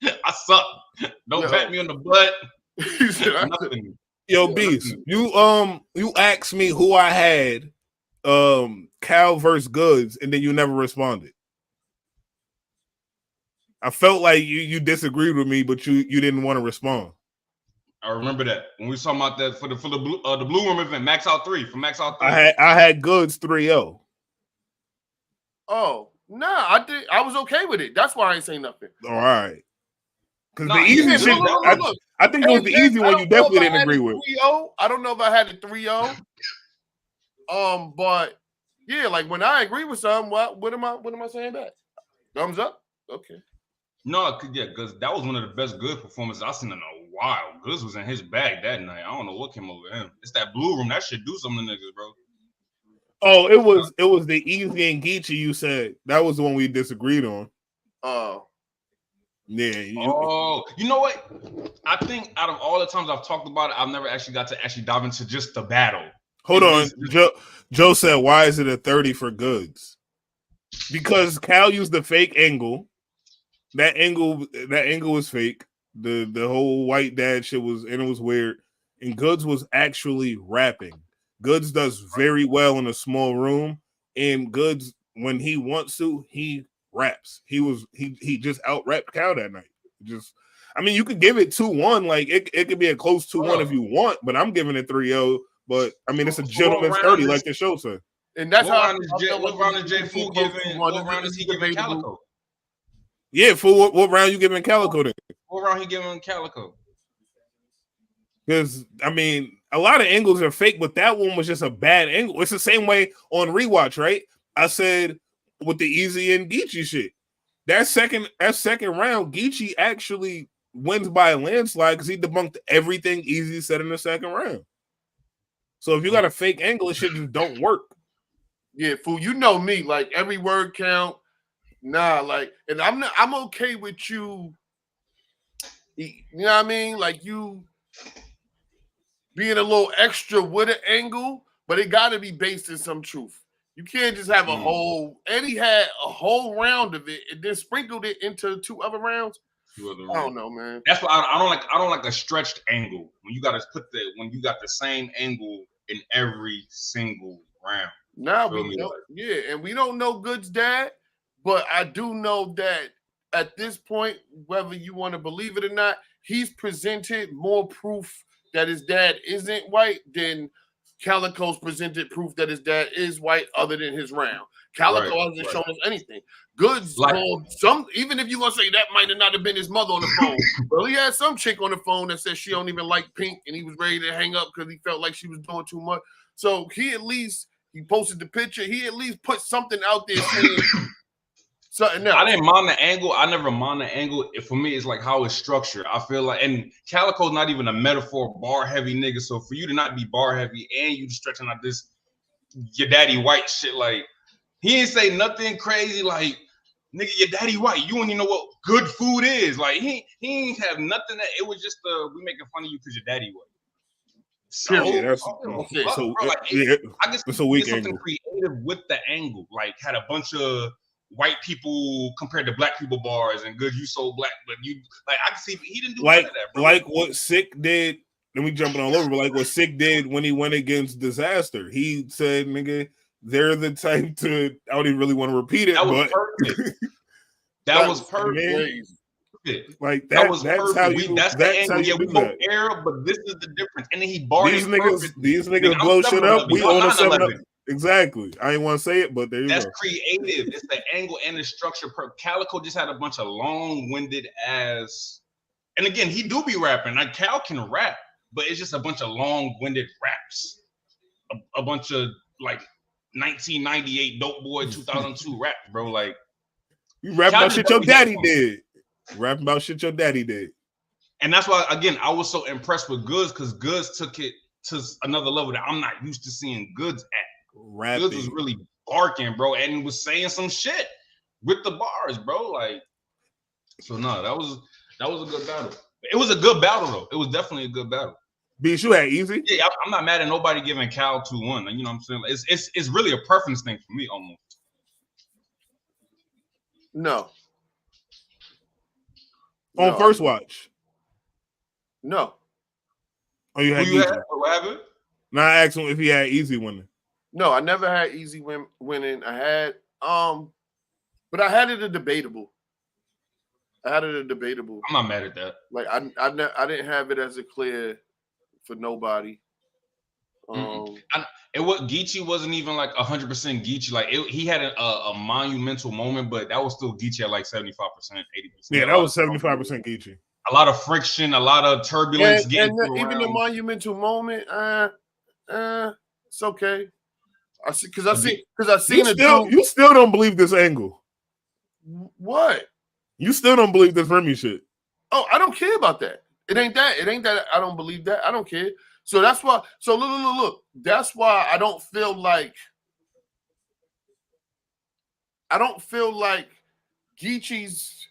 I suck. Don't pat me on the butt. Nothing. Yo, Beast, you asked me who I had, Cal versus Goods, and then you never responded. I felt like you disagreed with me, but you didn't want to respond. I remember that when we talking about that for the blue room event, Max Out 3 from Max Out 3. I had Goods 3-0. Oh no, I was okay with it. That's why I ain't saying nothing. All right, because the easy shit. I think it was the easy one. You definitely didn't agree with. 3-0. I don't know if I had a 3-0. But yeah, like when I agree with something, what am I saying back? Thumbs up. Okay. No, because that was one of the best good performances I've seen in a while. Goods was in his bag that night. I don't know what came over him. It's that blue room. That should do something to niggas, bro. Oh, it was the Easy and Geechee you said. That was the one we disagreed on. Oh. Yeah. You know what? I think out of all the times I've talked about it, I've never actually got to dive into just the battle. Hold on. Joe said, why is it a 30 for Goods? Because Cal used the fake angle. That angle was fake. The whole white dad shit was, and it was weird. And Goods was actually rapping. Goods does very well in a small room, and Goods when he wants to, he raps. He just out rapped Cal that night. Just, I mean, you could give it 2-1. Like it could be a close 2-1 if you want, but I'm giving it 3-0. But I mean, it's a gentleman's 30, like the show said. And that's what how round is J Fool giving? What round is he giving Calico? Yeah, Fool. What round you giving Calico then? What round he giving Calico? Because I mean, a lot of angles are fake, but that one was just a bad angle. It's the same way on rewatch, right? I said with the Easy and Geechee shit. That second round, Geechee actually wins by a landslide because he debunked everything Easy said in the second round. So if you got a fake angle, it shit just don't work. Yeah, Fool, you know me, like every word count. Nah, like, and I'm okay with you. You know what I mean? Like you being a little extra with an angle, but it got to be based in some truth. You can't just have a whole. And he had a whole round of it, and then sprinkled it into 2 other rounds. I don't know, man. That's why I don't like a stretched angle when you got the same angle in every single round. Now we know, and we don't know Good's dad, but I do know that at this point, whether you want to believe it or not, he's presented more proof that his dad isn't white than Calico's presented proof that his dad is white, other than his round. Calico hasn't shown us anything. Good's called some, even if you want to say that might have not have been his mother on the phone. Well, he had some chick on the phone that said she don't even like pink, and he was ready to hang up because he felt like she was doing too much. So he posted the picture. He at least put something out there saying something else. I didn't mind the angle. I never mind the angle. For me, it's like how it's structured. I feel like, and Calico's not even a metaphor bar heavy nigga. So for you to not be bar heavy and you stretching out this your daddy white shit, like he ain't say nothing crazy like nigga your daddy white. You don't even know what good food is. Like he ain't have nothing. That it was just we making fun of you because your daddy white. So, I guess it's a weak something angle. Creative with the angle, like had a bunch of white people compared to black people bars and good. You so black, but you like I can see he didn't do like that, bro. Like what Sick did. Let me jumping all over, but like what Sick did when he went against Disaster, he said, "Nigga, they're the type to." I don't even really want to repeat it, that was but perfect. That was perfect. Man, like that was perfect. That's the angle. Yeah, we go air, but this is the difference. And then he barred these niggas blow shit up. We own a 7-Up. Exactly. I didn't want to say it, but there you go. That's creative. It's the angle and the structure. Calico just had a bunch of long-winded ass. And again, he do be rapping. Like Cal can rap, but it's just a bunch of long-winded raps. A bunch of like 1998 Dope Boy 2002 rap, bro. Like you rap about shit your daddy did. Rap about shit your daddy did. And that's why, again, I was so impressed with Goods because Goods took it to another level that I'm not used to seeing Goods at. Rapping. Goods was really barking, bro, and was saying some shit with the bars, bro. Like, so no, that was a good battle. It was a good battle, though. It was definitely a good battle. Beats, you had Easy. Yeah, I'm not mad at nobody giving Cal 2-1. Like, you know what I'm saying? Like, it's really a preference thing for me, almost. No. On first watch. No. Oh, you had Easy. What happened? Now I asked him if he had Easy winning. No, I never had Easy winning. I had but I had it a debatable. I'm not mad at that. Like I didn't have it as a clear for nobody. Geechee wasn't even like 100% Geechee. Like he had a monumental moment, but that was still Geechee at like 75%, 80%. Yeah, that was 75% Geechee. A lot of friction, a lot of turbulence. And even the monumental moment, it's okay. I see because I seen it. You still don't believe this angle. What? You still don't believe this Remy shit. Oh, I don't care about that. It ain't that. I don't believe that. I don't care. So that's why. So look. That's why I don't feel like Geechee's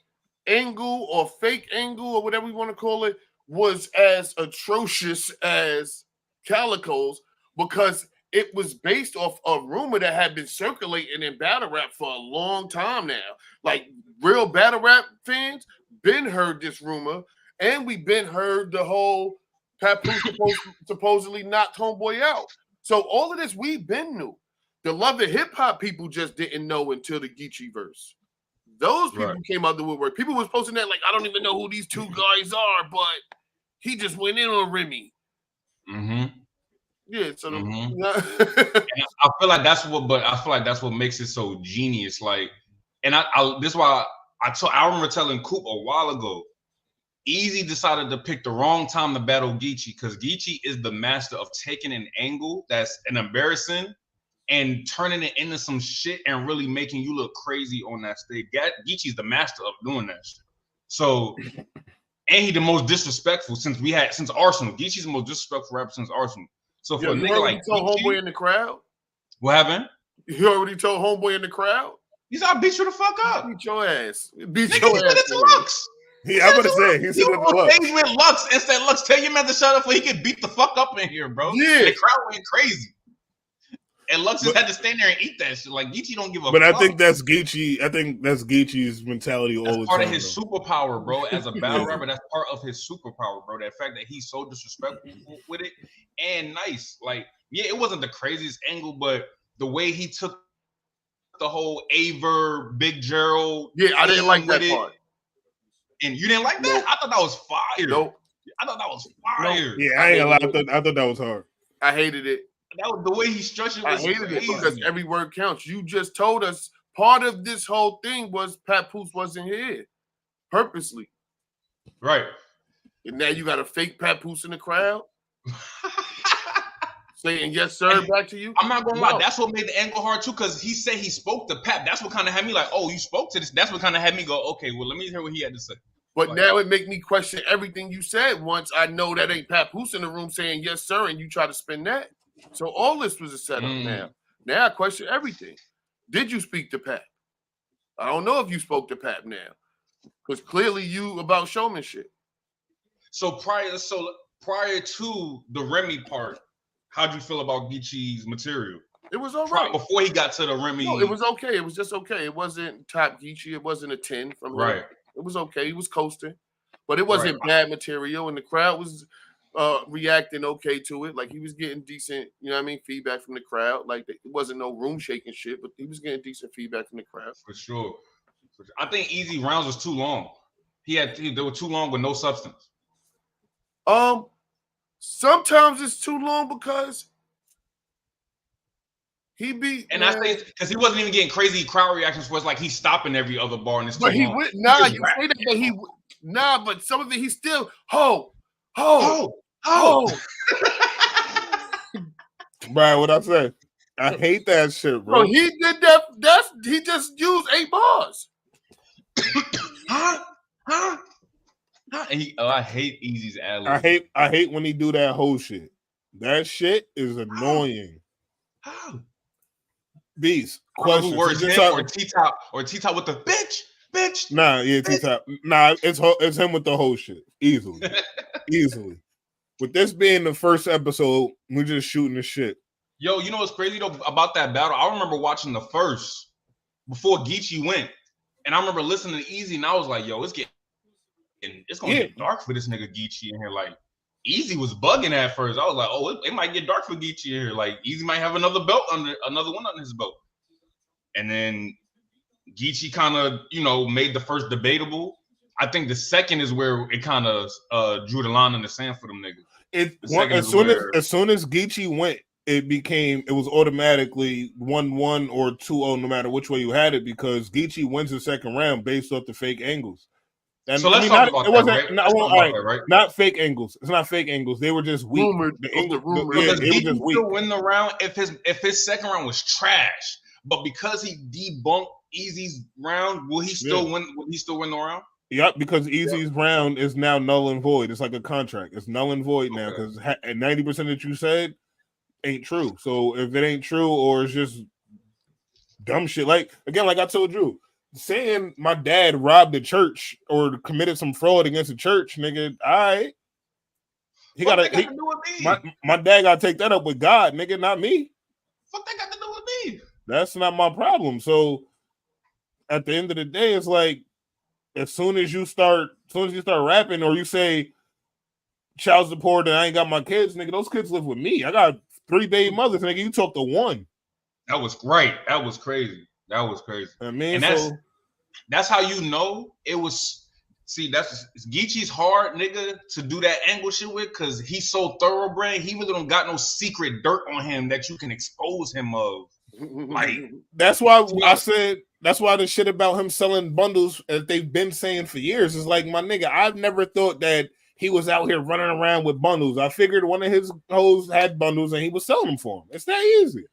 angle or fake angle or whatever you want to call it was as atrocious as Calico's because it was based off a rumor that had been circulating in battle rap for a long time now. Like real battle rap fans been heard this rumor, and we been heard the whole Papoose supposedly knocked Homeboy out. So all of this we been knew. The Love and Hip Hop people just didn't know until the Geechee verse. Those people came out the woodwork. People was posting that like, I don't even know who these two guys are, but he just went in on Remy. Mm-hmm. Yeah, so I feel like that's what makes it so genius. Like, and I this is why I remember telling Coop a while ago, Easy decided to pick the wrong time to battle Geechee because Geechee is the master of taking an angle that's an embarrassing and turning it into some shit and really making you look crazy on that stage. Geechee's the master of doing that shit. So, and he the most disrespectful since Arsenal. Geechee's the most disrespectful rapper since Arsenal. So for a nigga like told Homeboy in the crowd. What happened? You already told Homeboy in the crowd. He said, "I'll beat you the fuck up. Beat your ass. Beat your ass." To Lux. Yeah, I'm gonna say he said it to Lux. He with Lux and said, "Lux, tell your man to shut up, or he can beat the fuck up in here, bro." Yeah, the crowd went crazy, and Lux just had to stand there and eat that shit. Like Geechee don't give a. But fuck. I think that's Geechee's mentality all the time. That's part of his superpower, bro. As a battle rapper, that's part of his superpower, bro. That fact that he's so disrespectful with it and nice. Like, yeah, it wasn't the craziest angle, but the way he took the whole Aver, Big Gerald. Yeah, I didn't like that part. And you didn't like that? Nope. I thought that was fire. Nope. I thought that was fire. Nope. Yeah, I ain't gonna lie. I thought that was hard. I hated it. That was the way he structured it. I hated it because every word counts. You just told us part of this whole thing was Papoose wasn't here purposely. Right. And now you got a fake Papoose in the crowd saying yes, sir, back to you. I'm not gonna lie, that's what made the angle hard too, because he said he spoke to Pap. That's what kind of had me like, oh, you spoke to this. That's what kind of had me go, okay, well, let me hear what he had to say. But like, now it make me question everything you said once I know that ain't Papoose in the room saying yes, sir, and you try to spin that. So all this was a setup now. Now I question everything. Did you speak to Pap? I don't know if you spoke to Pap now. Because clearly you about showmanship. So prior to the Remy part, how'd you feel about Geechee's material? It was all right. Before he got to the Remy. No, it was okay. It was just okay. It wasn't top Geechee. It wasn't a 10 from him. Right. It was okay. He was coasting. But it wasn't bad material. And the crowd was reacting okay to it. Like he was getting decent, you know what I mean, feedback from the crowd. Like it wasn't no room shaking shit, but he was getting decent feedback from the crowd. For sure. I think Easy rounds was too long. They were too long with no substance. Sometimes it's too long because he be and I think because he wasn't even getting crazy crowd reactions where it's like he's stopping every other bar and it's too but he long. would you say that, but he but some of it he's still Brian, what I say? I hate that shit, bro. Bro, he did that. He just used 8 bars. Huh? I hate Easy's ad. I hate when he do that whole shit. That shit is annoying. How? Beast. Question. Words him or T-Top with the bitch. Nah, yeah, T-Top. Nah, it's him with the whole shit. Easily. With this being the first episode, we're just shooting the shit. Yo, you know what's crazy though about that battle? I remember watching the first before Geechee went, and I remember listening to Easy, and I was like, "Yo, it's gonna get dark for this nigga Geechee in here." Like, Easy was bugging at first. I was like, "Oh, it might get dark for Geechee in here. Like, Easy might have another one under his belt." And then Geechee kind of, made the first debatable. I think the second is where it kind of drew the line in the sand for them niggas. As soon as Geechee went, it was automatically 1-1 or 2-0, no matter which way you had it, because Geechee wins the second round based off the fake angles. And so let's talk about that, right? Not fake angles. It's not fake angles. They were just weak. Because Geechee still win the round if his second round was trash, but because he debunked Easy's round, will he still win? Will he still win the round? Yep, because Easy's round is now null and void. It's like a contract. It's null and void now because 90% that you said ain't true. So if it ain't true or it's just dumb shit, like I told you, saying my dad robbed the church or committed some fraud against the church, nigga, all right. My dad gotta take that up with God, nigga, not me. What that got to do with me? That's not my problem. So at the end of the day, it's like as soon as you start rapping or you say child support and I ain't got my kids, nigga, those kids live with me. I got 3 baby mothers, nigga. You talk to one. That was right. That was crazy. That was crazy. I mean, and that's how you know it was. See, that's Geechee's hard nigga to do that angle shit with because he's so thoroughbred. He really don't got no secret dirt on him that you can expose him of. Like that's why I said that's why the shit about him selling bundles, as they've been saying for years, is like, my nigga, I've never thought that he was out here running around with bundles. I figured one of his hoes had bundles and he was selling them for him. It's that easy.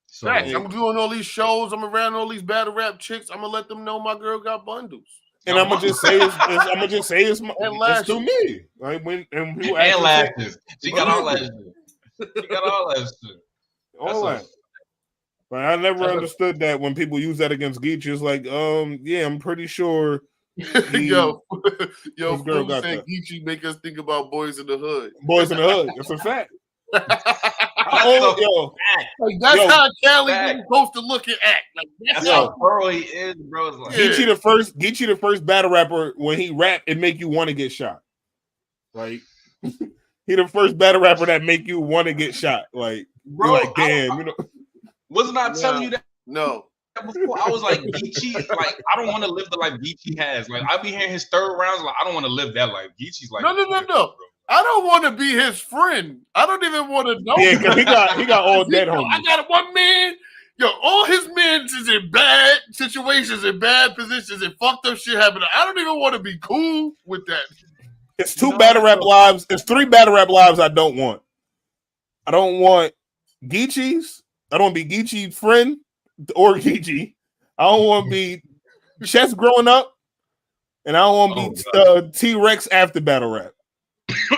So, I'm doing all these shows. I'm around all these battle rap chicks. I'm gonna let them know my girl got bundles. And I'm gonna just say it's to me. Like when and people and lashes. She got all lashes. She got all that shit. All that. But I never understood that when people use that against Geechee. It's like, yeah, I'm pretty sure. Yo, girl got that. Geechee make us think about Boys in the Hood. Boys in the Hood. It's a fact. That's how Cali is supposed to look and act. Like that's how thorough he is, bro. It's like, Geechee the first battle rapper, when he rap, it make you want to get shot. Like he the first battle rapper that make you want to get shot. Like, bro, you're like, damn, you know. Wasn't I telling you that? No. Before I was like, Geechee, like I don't want to live the life Geechee has. Like I be hearing his third rounds, like I don't want to live that life. Geechee's like, no. I don't want to be his friend. I don't even want to know. Yeah, because he got all dead homies. I got one man. Yo, all his men is in bad situations, in bad positions, and fucked up shit happening. I don't even want to be cool with that. It's battle rap lives. It's 3 battle rap lives I don't want. I don't want Geechee's. I don't want to be Geechee's friend or Geechee. I don't want to be Chess growing up, and I don't want to be T-Rex after battle rap.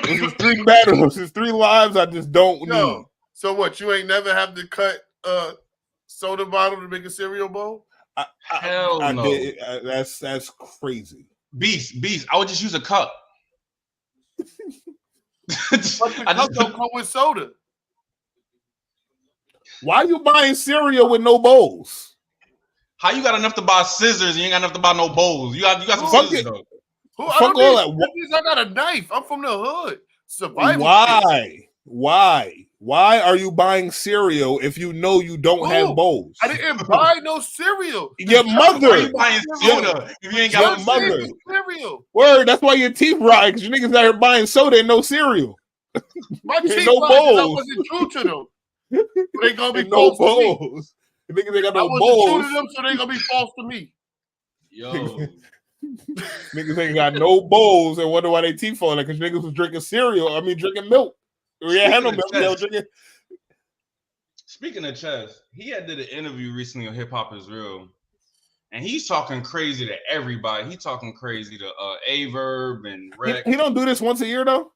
This is 3 battles. It's 3 lives I just don't need. So what? You ain't never have to cut soda bottle to make a cereal bowl? Hell no. That's crazy. Beast. I would just use a cup. But the cup don't come with soda. Why are you buying cereal with no bowls? How you got enough to buy scissors and you ain't got enough to buy no bowls? You got some scissors though. Fuck all that. I got a knife. I'm from the hood. Survival. Why are you buying cereal if you know you don't have bowls? I didn't buy no cereal. Your mother. Why you buying soda if you ain't got your mother cereal? Word. That's why your teeth rot, because you niggas out here buying soda and no cereal. My teeth no bowls. I wasn't true to them. They gonna be no false bowls. To me. Niggas ain't got no I bowls. true to them, so they gonna be false to me. Yo. Niggas ain't got no bowls and wonder why they teeth falling, because niggas was drinking cereal. I mean, drinking milk. We ain't had no milk. They was drinking. Speaking of Chess, he did an interview recently on Hip Hop Is Real, and he's talking crazy to everybody. He's talking crazy to Averb and Rex. He don't do this once a year though.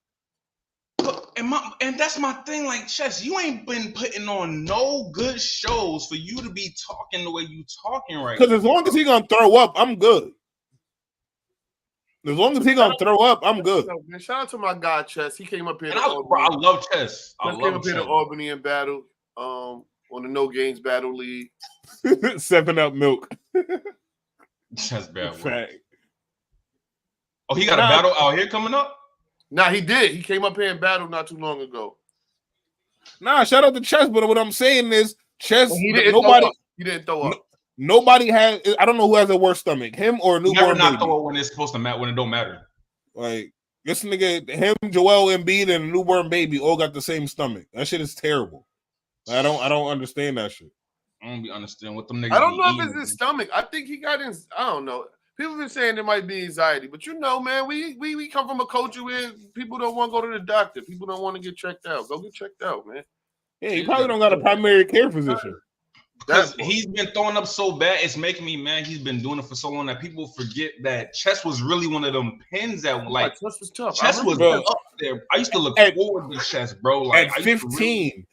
And that's my thing. Like, Chess, you ain't been putting on no good shows for you to be talking the way you talking right now. Because as long as he gonna throw up, I'm good. As long as he gonna throw up, I'm good. Man, shout out to my guy Chess. He came up here. I love Chess. He came up here to Albany and battled on the No Games Battle League. 7-Up milk. That's bad. Fact. Oh, he got a battle out here coming up? Nah, he did. He came up here and battled not too long ago. Nah, shout out to Chess, but what I'm saying is Chess. He didn't throw up. Nobody has. I don't know who has a worse stomach, him or a newborn baby. Throw up when it's supposed to matter, when it don't matter. Like this nigga, him, Joel Embiid, and a newborn baby all got the same stomach. That shit is terrible. I don't understand that shit. I don't be understanding what them niggas. I don't know if it's his stomach. I think he got in. I don't know. People been saying there might be anxiety, but you know, man, we come from a culture where people don't want to go to the doctor. People don't want to get checked out. Go get checked out, man. Yeah, he probably don't got a primary care physician. Because he's been throwing up so bad, it's making me mad. He's been doing it for so long that people forget that Chess was really one of them pins that like Chess was tough. Chess was up there. I used to look forward to Chess, bro. Like at 15.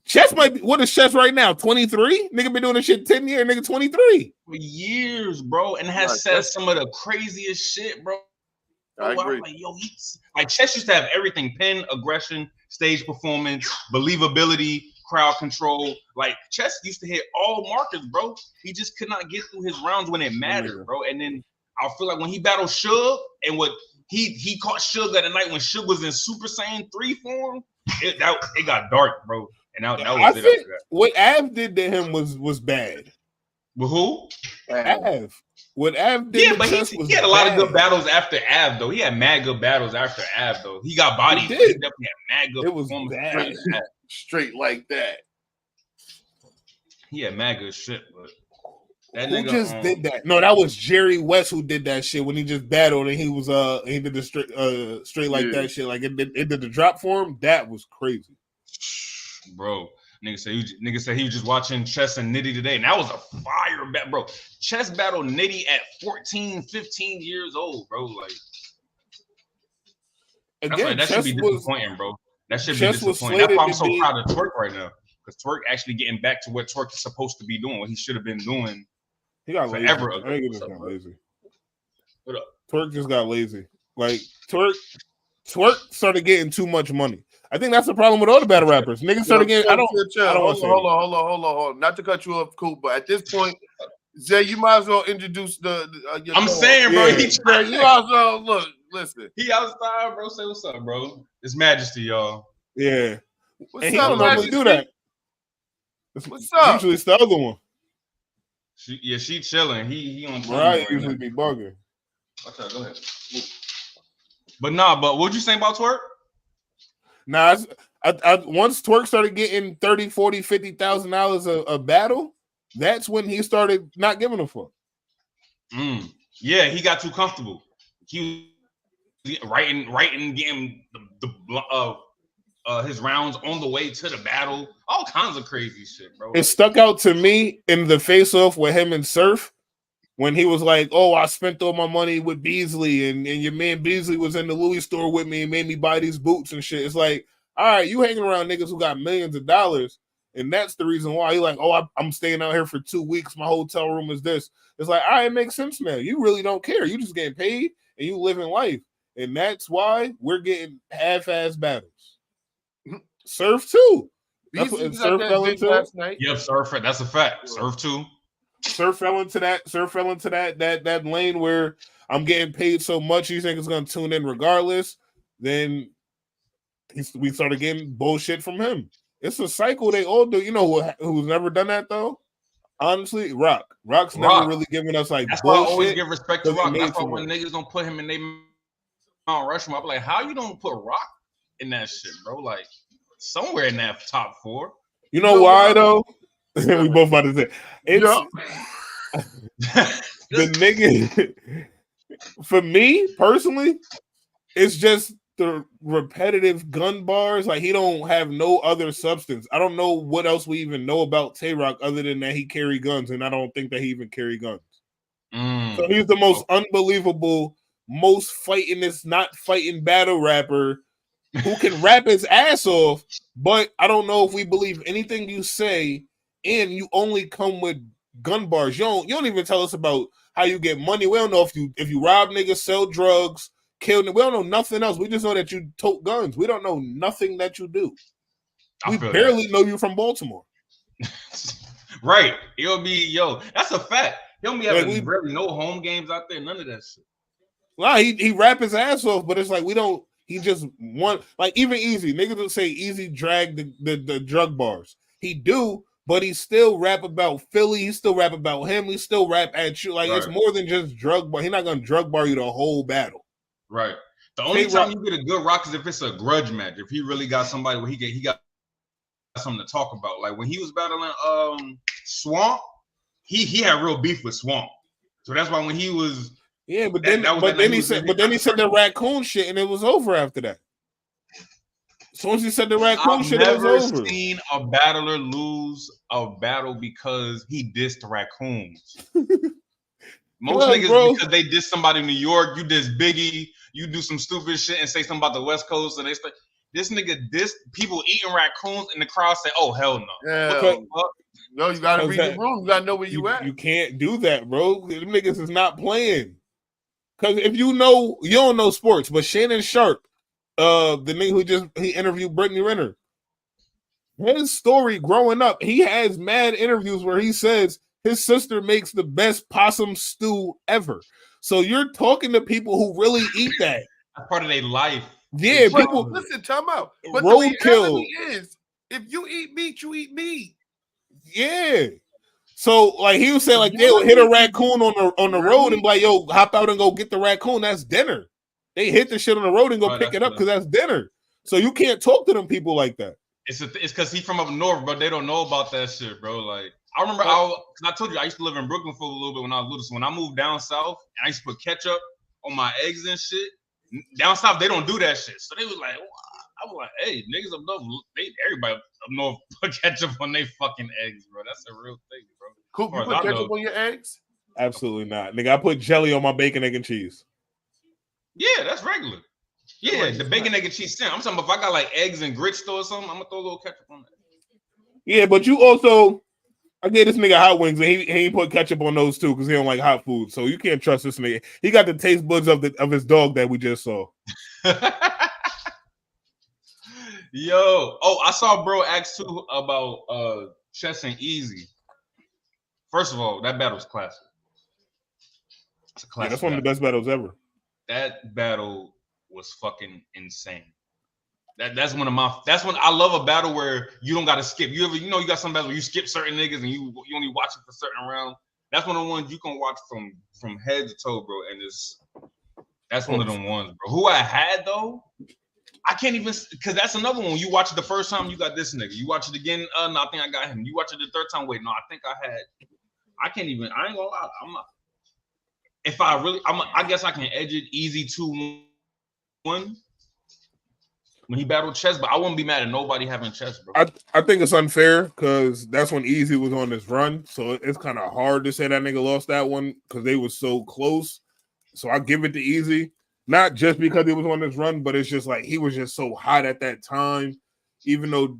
Chess might be, what is Chess right now? 23? Nigga been doing this shit 10 years, nigga 23. For years, bro. And has said some of the craziest shit, bro. I agree. Like, yo, like Chess used to have everything: pen, aggression, stage performance, believability, crowd control. Like Chess used to hit all markers, bro. He just could not get through his rounds when it mattered, bro. And then I feel like when he battled Suge and what he caught Suge at a night when Suge was in Super Saiyan 3 form, it got dark, bro. And that was I it. think what Av did to him was bad. With who? Av. What Av did but he had a lot of good battles after Av, though. He had mad good battles after Av, though. He got bodied. He definitely had mad good performances. Straight like that. He had mad good shit, but that who nigga just did that? No, that was Jerry West who did that shit when he just battled and he was he did the straight like that shit. Like it did the drop for him. That was crazy. Bro. Nigga said he was just watching Chess and Nitty today, and that was a fire battle, bro. Chess battled Nitty at 14, 15 years old, bro. Like, again, that should be disappointing, bro. That should be disappointing. That's why I'm so proud of Twerk right now, because Twerk actually getting back to what Twerk is supposed to be doing, what he should have been doing. He got forever lazy. I think he just got lazy. What up? Twerk just got lazy. Like Twerk started getting too much money. I think that's the problem with all the battle rappers. Niggas started getting. Hold on. Not to cut you off, Coop, but at this point, Zay, you might as well introduce your I'm saying, bro. Yeah. You might as well look. Listen, he outside, bro. Say what's up, bro. It's Majesty, y'all. Yeah. What's and he up, don't normally do that. What's up? Usually it's the other one. She chilling. He on time. Right, usually be bugging. Okay, go ahead. But what'd you say about Twerk? Nah, once Twerk started getting $30,000, $40,000, $50,000 a battle, that's when he started not giving a fuck. Yeah, he got too comfortable. He was writing, getting his rounds on the way to the battle. All kinds of crazy shit, bro. It stuck out to me in the face-off with him and Surf when he was like, "Oh, I spent all my money with Beasley, and your man Beasley was in the Louis store with me and made me buy these boots and shit." It's like, all right, you hanging around niggas who got millions of dollars, and that's the reason why you're like, "Oh, I'm staying out here for 2 weeks. My hotel room is this." It's like, all right, it makes sense now. You really don't care. You just getting paid and you living life, and that's why we're getting half-ass battles. Surf too. That's what Surf fell into last night. Yep, Surf. That's a fact. Surf too. Surf fell into that lane where I'm getting paid so much you think it's gonna tune in regardless. Then we started getting bullshit from him. It's a cycle they all do. You know who's never done that though? Honestly, Rock. Rock's never really given us like that's bullshit. Why I always give respect to Rock. That's why when niggas don't put him in their Mount Rushmore, I'm like, how you don't put Rock in that shit, bro? Like somewhere in that top 4. You know why though? We both about to say it's the nigga. For me personally, it's just the repetitive gun bars. Like he don't have no other substance. I don't know what else we even know about Tay-Rock other than that he carry guns, and I don't think that he even carry guns. So he's the most unbelievable, most fightingest, not fighting battle rapper who can rap his ass off. But I don't know if we believe anything you say. And you only come with gun bars. You don't even tell us about how you get money. We don't know if you rob niggas, sell drugs, kill. We don't know nothing else. We just know that you tote guns. We don't know nothing that you do. We barely know you from Baltimore. Right. It'll be that's a fact. He'll be having really no home games out there. None of that shit. Well, he rap his ass off, but it's like we don't. He just want like even Easy niggas will say Easy drag the drug bars. He do. But he still rap about Philly. He still rap about him. He still rap at you. Like it's more than just drug bar. He's not gonna drug bar you the whole battle. Right. The only time you get a good Rock is if it's a grudge match. If he really got somebody where he got something to talk about. Like when he was battling Swamp, he had real beef with Swamp. So that's why when he was but then he said the raccoon shit and it was over after that. As soon as he said the raccoon shit, it was over. I've never seen a battler lose a battle because he dissed raccoons. Most niggas, because they diss somebody in New York, you diss Biggie, you do some stupid shit and say something about the West Coast, and they say, this nigga dissed people eating raccoons, and the crowd say, oh, hell no. Yeah. No, you got to read the room. You got to know where you at. You can't do that, bro. Them niggas is not playing. Because if you don't know sports, but Shannon Sharp, the nigga he interviewed Brittany Renner. His story growing up, he has mad interviews where he says his sister makes the best possum stew ever. So you're talking to people who really eat that. That's part of their life. Yeah, people listen, time out. But roadkill If you eat meat, you eat meat. Yeah. So like he was saying, like they'll hit a raccoon on the road and be like, yo, hop out and go get the raccoon. That's dinner. They hit the shit on the road and go pick it up because that's dinner. So you can't talk to them people like that. It's because he from up north, bro. They don't know about that shit, bro. Like I remember, I told you I used to live in Brooklyn for a little bit when I was little. So when I moved down south, I used to put ketchup on my eggs and shit. Down south, they don't do that shit. So they was like, I was like, hey, niggas up north, everybody up north put ketchup on their fucking eggs, bro. That's a real thing, bro. Coop, you put ketchup on your eggs? Absolutely not, nigga. I put jelly on my bacon, egg, and cheese. Yeah, that's regular. Yeah, the bacon, egg, and cheese. I'm talking about if I got like eggs and grits or something, I'm gonna throw a little ketchup on that. Yeah, but you also, I gave this nigga hot wings and he put ketchup on those too because he don't like hot food. So you can't trust this nigga. He got the taste buds of his dog that we just saw. Yo, I saw bro ask too about Chess and Easy. First of all, that battle's classic. It's a classic. Yeah, that's one of the best battles ever. That battle was fucking insane. That's one I love a battle where you don't gotta skip. You got some battles where you skip certain niggas and you only watch it for certain rounds. That's one of the ones you can watch from head to toe, bro. And that's one of them ones, bro. Who I had though, I can't even, because that's another one. You watch it the first time, you got this nigga. You watch it again, no, I think I got him. You watch it the third time, wait, no, I think I can't even, I ain't gonna lie. I guess I can edge it easy 2-1 when he battled Chess, but I wouldn't be mad at nobody having Chess, bro. I think it's unfair because that's when Easy was on this run. So it's kind of hard to say that nigga lost that one because they were so close. So I give it to Easy. Not just because he was on this run, but it's just like he was just so hot at that time. Even though,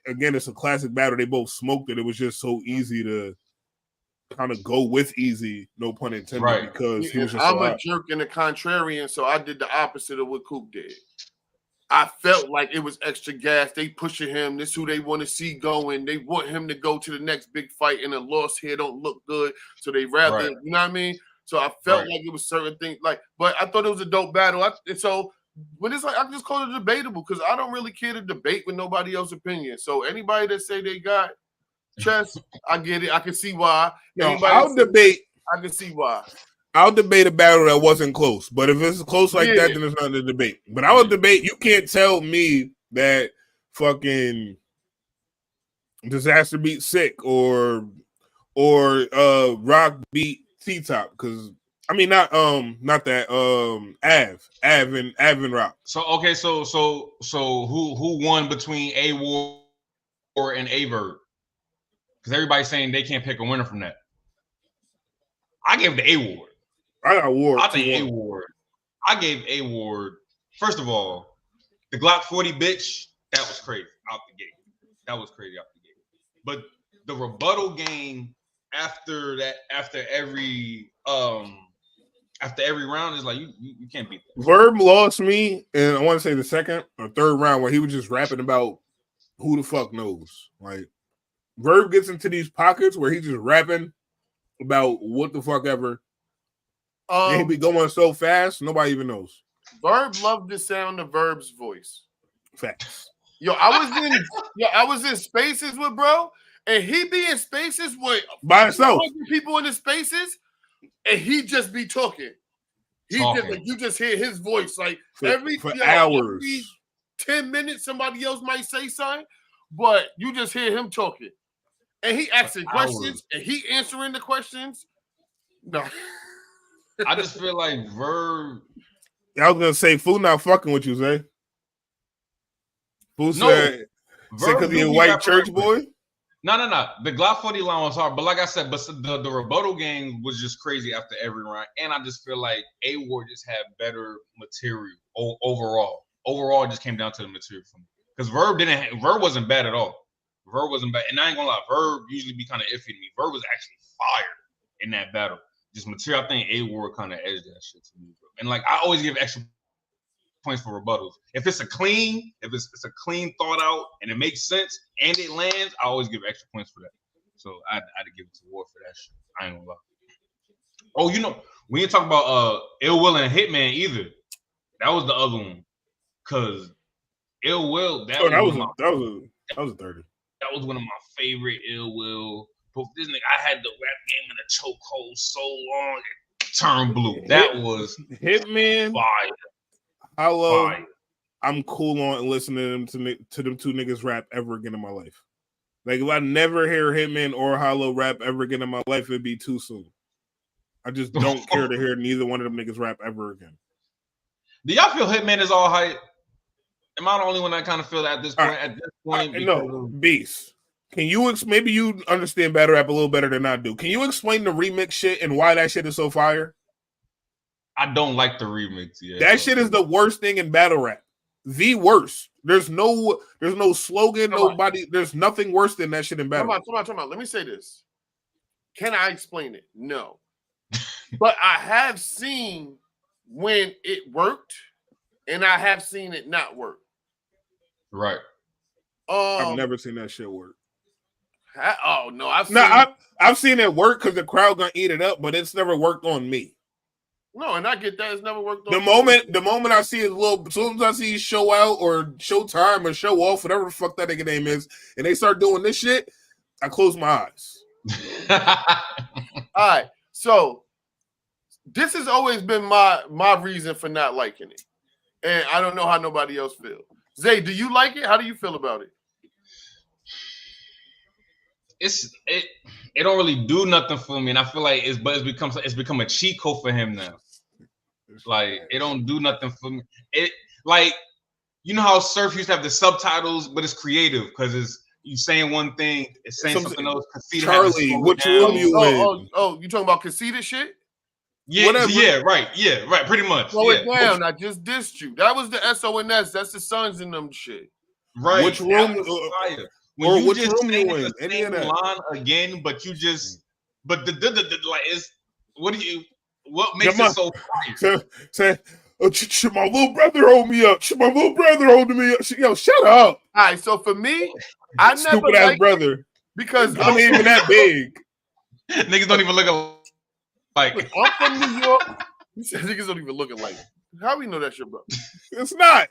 again, it's a classic battle, they both smoked it. It was just so easy to kind of go with Easy, no pun intended, right? Because he was just I'm a jerk and a contrarian, so I did the opposite of what Coop did. I felt like it was extra gas. They pushing him. This is who they want to see going. They want him to go to the next big fight, and a loss here don't look good. So they rather, you know what I mean? So I felt like it was certain things, but I thought it was a dope battle. So when it's like, I just call it debatable because I don't really care to debate with nobody else's opinion. So anybody that say they got Chess, I get it. I can see why. I'll debate. I can see why. I'll debate a battle that wasn't close, but if it's close like that, then it's not a debate. But I would debate. You can't tell me that fucking Disaster beat Sick or Rock beat T-Top because I mean not that Av and Rock. So okay, so who won between A Ward and A Verb? Because everybody's saying they can't pick a winner from that. I gave the A Ward. I got Ward. I think A Ward. I gave A Ward. First of all, the Glock 40 bitch, that was crazy out the gate. That was crazy out the gate. But the rebuttal game after that, after every round is like you can't beat that. Verb lost me, and I want to say the second or third round where he was just rapping about who the fuck knows. Like Verb gets into these pockets where he's just rapping about what the fuck ever. And he be going so fast, nobody even knows. Verb loved the sound of Verb's voice. Facts. Yo, I was in spaces with bro, and he be in spaces with by himself. People in the spaces, and he just be talking. Just like you just hear his voice like for hours. Every 10 minutes, somebody else might say something, but you just hear him talking. And he asking questions, and he answering the questions. No. I just feel like Verb. I was gonna say, Fool not fucking with you, Zay. Fool said because he a white church boy. No. The Glock 40 line was hard, but like I said, but the rebuttal game was just crazy after every round, and I just feel like A Ward just had better material overall. Overall, it just came down to the material for me because Verb wasn't bad at all. Verb wasn't bad, and I ain't gonna lie, Verb usually be kind of iffy to me. Verb was actually fire in that battle. Just material, I think A Ward kind of edged that shit to me, bro. And like I always give extra points for rebuttals. If it's a clean thought out and it makes sense and it lands, I always give extra points for that. So I had to give it to Ward for that shit. I ain't gonna lie. Oh, we ain't talking about Ill Will and Hitman either. That was the other one. Cause Ill Will, that was That was a 30. That was one of my favorite Ill Will. But this nigga, I had the rap game in a chokehold so long, it turned blue. That was Hitman. Fire. Hollow. Fire. I'm cool on listening to them two niggas rap ever again in my life. Like if I never hear Hitman or Hollow rap ever again in my life, it'd be too soon. I just don't care to hear neither one of them niggas rap ever again. Do y'all feel Hitman is all hype? Am I the only one that kind of feel that at this point? At this point, no, Beast. Can you maybe you understand battle rap a little better than I do? Can you explain the remix shit and why that shit is so fire? I don't like the remix. Yeah, that shit is the worst thing in battle rap. The worst. There's no slogan. Nobody. There's nothing worse than that shit in battle. Come on. Let me say this. Can I explain it? No, but I have seen when it worked, and I have seen it not work. Right. I've never seen that shit work. I've seen it work because the crowd gonna eat it up, but it's never worked on me. No, and I get that it's never worked on the moment I see as soon as I see Show Out or Showtime or Show Off, whatever the fuck that nigga name is, and they start doing this shit, I close my eyes. All right, so this has always been my reason for not liking it, and I don't know how nobody else feels. Zay, do you like it? How do you feel about it? It don't really do nothing for me, and I feel like it's become a cheat code for him now. Like it don't do nothing for me. It like you know how Surf used to have the subtitles, but it's creative because it's you saying one thing, it's saying something else. Charlie, what room you in? Oh, you talking about conceited shit? Yeah, whatever. Yeah, right, pretty much. Slow it down. I just dissed you. That was the SONS. That's the Sons in them shit. Right. Which room? When you just room you in? Any of that line again, but you just like it's what makes it so fire? Say, should my little brother hold me up? Should my little brother hold me up? Yo, shut up. All right, so for me, I never stupid ass brother because I'm even that big. Niggas don't even look like. I'm from New York. He said niggas don't even look alike. How we know that's your brother? It's not.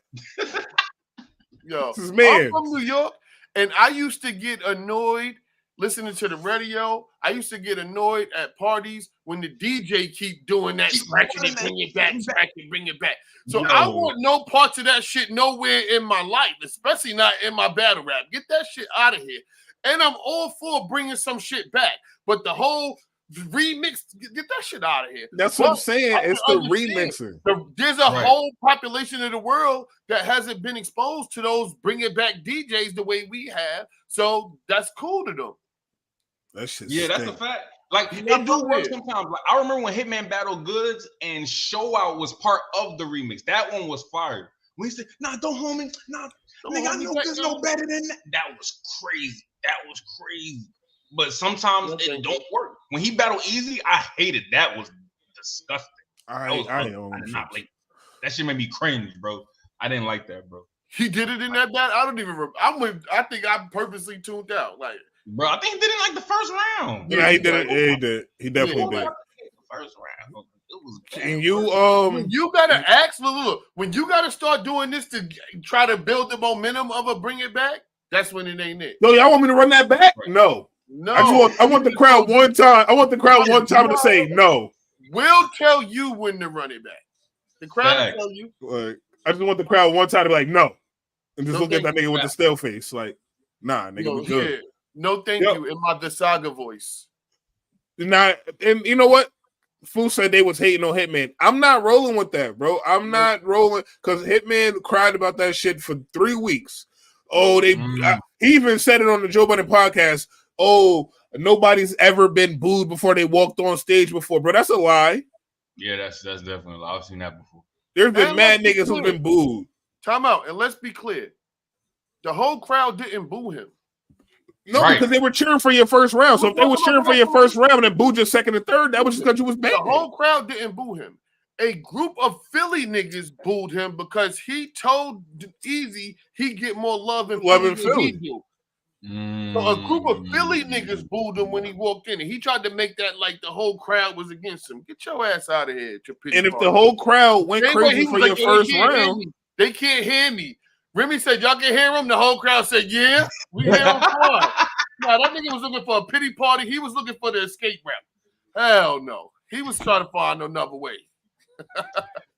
Yo, this is man. I'm from New York, and I used to get annoyed listening to the radio. I used to get annoyed at parties when the DJ keep doing that, scratching it, bring it back, scratch it, bring it back. So I want no parts of that shit nowhere in my life, especially not in my battle rap. Get that shit out of here. And I'm all for bringing some shit back, but the whole remix, get that shit out of here. That's what I'm saying. It's the remixing. There's a whole population of the world that hasn't been exposed to those bring it back DJs the way we have. So that's cool to them. That shit. Yeah, that's a fact. Like they do work sometimes. Like I remember when Hitman Battle Goods and Show Out was part of the remix. That one was fired. When he said, "Nah, don't hold me. Nah, nigga, I know there's no better than that." That was crazy. But sometimes it don't work. When he battled Easy, I hated that. Was disgusting. That shit made me cringe, bro. I didn't like that, bro. He did it in that battle. I don't even remember. I think I purposely tuned out. Like, bro, I think he did it like the first round. Yeah, he did it. Yeah, he did. He definitely did. First round. It was and you when you gotta ask, look, when you gotta start doing this to try to build the momentum of a bring it back, that's when it ain't it. No, y'all want me to run that back? Right. No. I want the crowd one time. I want the crowd one time to say no. We'll tell you when to run it back. The crowd will tell you. I just want the crowd one time to be like no, and just look at that nigga with the stale face, like, nah, nigga, we good. Yeah. No, thank you. In my Desaga voice. And you know what? Fool said they was hating on Hitman. I'm not rolling with that, bro. I'm not rolling because Hitman cried about that shit for 3 weeks. Oh, he even said it on the Joe Budden podcast. Oh, nobody's ever been booed before they walked on stage before, bro. That's a lie. Yeah, that's definitely a lie. I've seen that before. There's been mad niggas who've been booed. Time out, and let's be clear. The whole crowd didn't boo him. No, because they were cheering for your first round. So if they were cheering for your first round and booed your second and third, that was just because you was bad. The whole crowd didn't boo him. A group of Philly niggas booed him because he told Easy he get more love in Philly than he do. So a group of Philly niggas booed him when he walked in, and he tried to make that like the whole crowd was against him. Get your ass out of here. And if the whole crowd went crazy for your first round, they can't hear me. Remy said, y'all can hear him? The whole crowd said, yeah. We hear him. No, that nigga was looking for a pity party. He was looking for the escape route. Hell no. He was trying to find another way.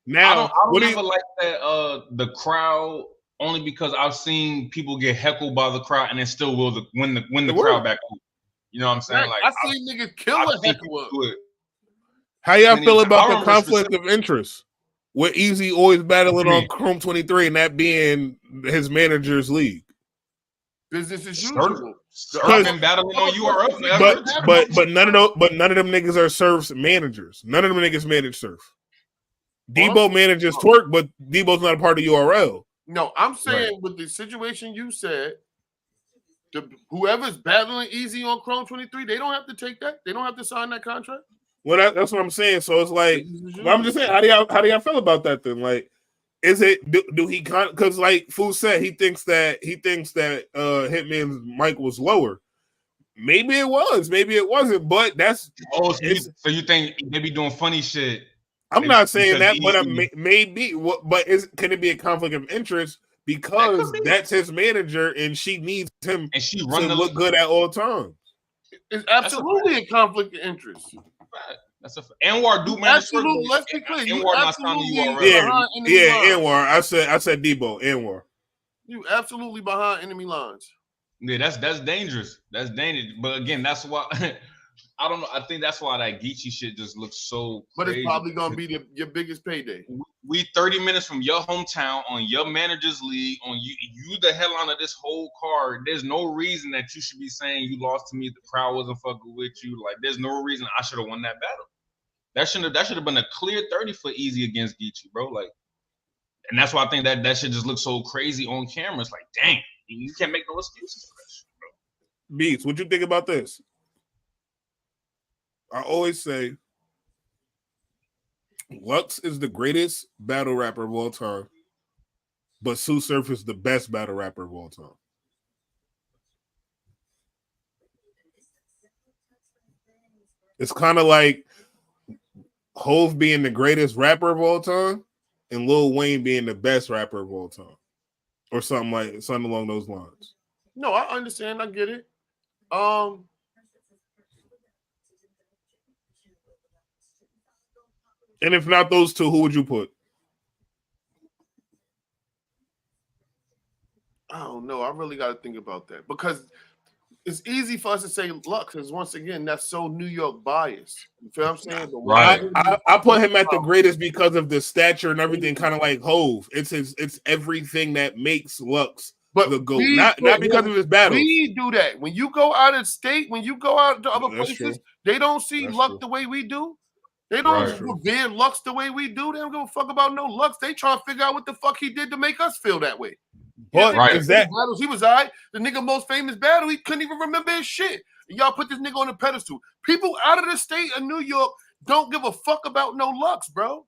Now, I don't ever like that the crowd, only because I've seen people get heckled by the crowd and then still will win the crowd back. You know what I'm saying? Like I seen niggas kill a heckle. How y'all feel about the conflict of interest? With Easy always battling on Chrome 23 and that being his manager's league. Business as usual. I've been battling on URL, but none of them niggas are Surf's managers. None of them niggas manage Surf. Debo manages Twerk, but Debo's not a part of URL. No, I'm saying with the situation you said, whoever's battling Easy on Chrome 23, they don't have to take that. They don't have to sign that contract. Well, that's what I'm saying. So it's like, I'm just saying, how do y'all feel about that then? Like, is it do he because like Fu said he thinks that Hitman's mic was lower. Maybe it was, maybe it wasn't, but that's so you think they be doing funny shit. I'm not saying that, but maybe. But can it be a conflict of interest because that's his manager and she needs him and she to look good at all times? It's absolutely a conflict of interest. That's a Anwar do manage. Absolutely, let's be clear. Anwar not signing URL. Yeah, Anwar. I said Debo. Anwar. You absolutely behind enemy lines. Yeah, that's dangerous. That's dangerous. But again, that's why I don't know. I think that's why that Geechee shit just looks so But crazy. It's probably gonna be your biggest payday. We 30 minutes from your hometown on your manager's league, on you the headline of this whole card. There's no reason that you should be saying you lost to me. The crowd wasn't fucking with you. Like, there's no reason I should have won that battle. That should have been a clear 30 for Easy against Geechee, bro. Like, and that's why I think that shit just looks so crazy on camera. It's like, dang, you can't make no excuses for that shit, bro. Beats, what you think about this? I always say Lux is the greatest battle rapper of all time, but Sue Surf is the best battle rapper of all time. It's kind of like Hove being the greatest rapper of all time and Lil Wayne being the best rapper of all time, or something along those lines. No, I understand. I get it. And if not those two, who would you put? I don't know. I really got to think about that because it's easy for us to say Lux because once again, that's so New York biased. You feel what I'm saying? Right. I put him at the greatest because of the stature and everything, kind of like Hove. It's everything that makes Lux the GOAT. Not because of his battles. We do that. When you go out of state, when you go out to other places, they don't see Lux the way we do. They don't revere Lux the way we do. They don't give a fuck about no Lux. They try to figure out what the fuck he did to make us feel that way. But is that battles, he was all right. The nigga most famous battle, he couldn't even remember his shit. And y'all put this nigga on a pedestal. People out of the state of New York don't give a fuck about no Lux, bro.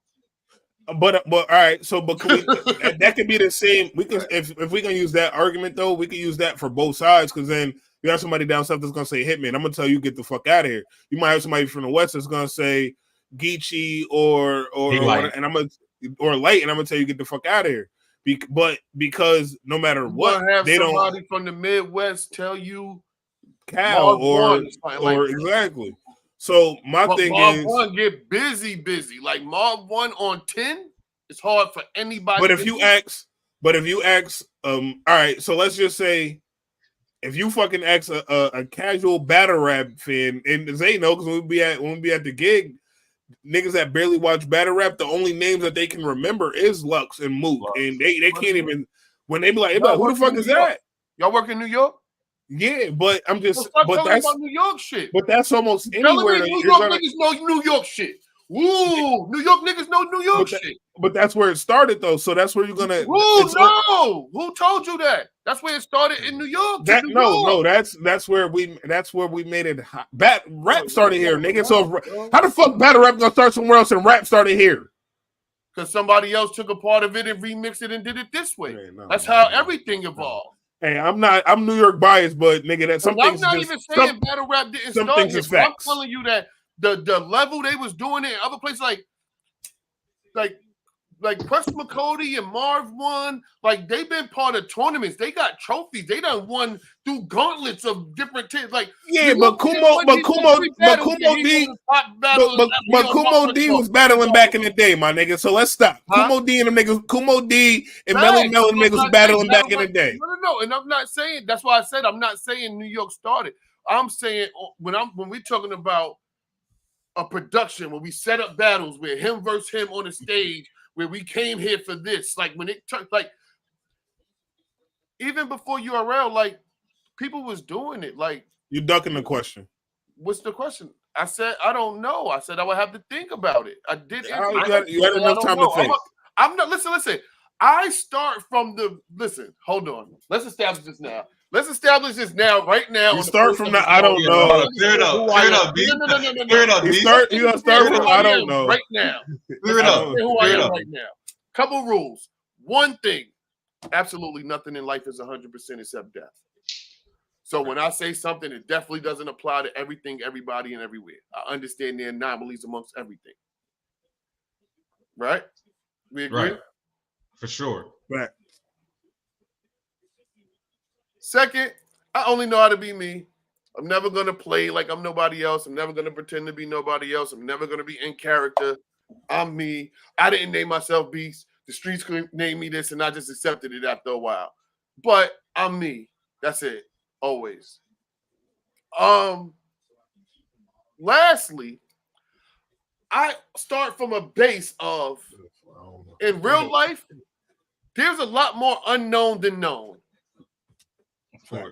But all right. So, but can we, that could be the same. We can if we can use that argument though, we can use that for both sides because then you have somebody down south that's gonna say Hitman. I'm gonna tell you get the fuck out of here. You might have somebody from the west that's gonna say Geechee or Light, and I'm gonna tell you get the fuck out of here. But because no matter what, they don't. Somebody from the Midwest tell you Cal or exactly. So my thing is, Marv 1 get busy. Like Marv 1 on 10, it's hard for anybody. But if you ask, all right. So let's just say, if you fucking ask a casual battle rap fan, and they know because when we be at the gig. Niggas that barely watch battle rap, the only names that they can remember is Lux and Mook, and they can't even when they be like, who the fuck is that? Y'all work in New York? Yeah, but I'm just, but that's about New York shit. But that's almost anywhere. New York niggas know New York shit. Woo, New York niggas know New York shit. But that's where it started though, so that's where you're gonna. No, who told you that? That's where it started in New York. No, that's where we made it. Rap started here, nigga. So how the fuck battle rap gonna start somewhere else and rap started here? Because somebody else took a part of it and remixed it and did it this way. That's how everything evolved. Hey, I'm New York biased, but nigga, that some things. I'm not even saying battle rap didn't start here. I'm telling you that the level they was doing it in other places, like like Quest McCody and Marv won. Like they've been part of tournaments. They got trophies. They done won through gauntlets of different teams. Like But Kumo D was battling back in the day, my nigga. So let's stop. Kumo D and Melly Mel niggas was battling back in the day. No, and I'm not saying that's why I said I'm not saying New York started. I'm saying when we're talking about a production, when we set up battles with him versus him on the stage, where we came here for this, like when it turned, like even before URL, like people was doing it. Like you ducking the question. What's the question? I said I don't know. I said I would have to think about it. I did. You had enough time to think. I'm not. Listen. I start from listen. Hold on. Let's establish this now. Right now. You start from the I don't know. Clear it up. No. Clear it up. You gonna start from I don't know. Right now. Clear it up. Who I am right now. Couple rules. One thing. Absolutely nothing in life is 100% except death. So when I say something, it definitely doesn't apply to everything, everybody, and everywhere. I understand the anomalies amongst everything. Right? We agree? Right. For sure. Right. Second, I only know how to be me. I'm never going to play like I'm nobody else. I'm never going to pretend to be nobody else. I'm never going to be in character. I'm me. I didn't name myself Beast. The streets could name me this, and I just accepted it after a while. But I'm me. That's it. Always. Lastly, I start from a base of, in real life, there's a lot more unknown than known.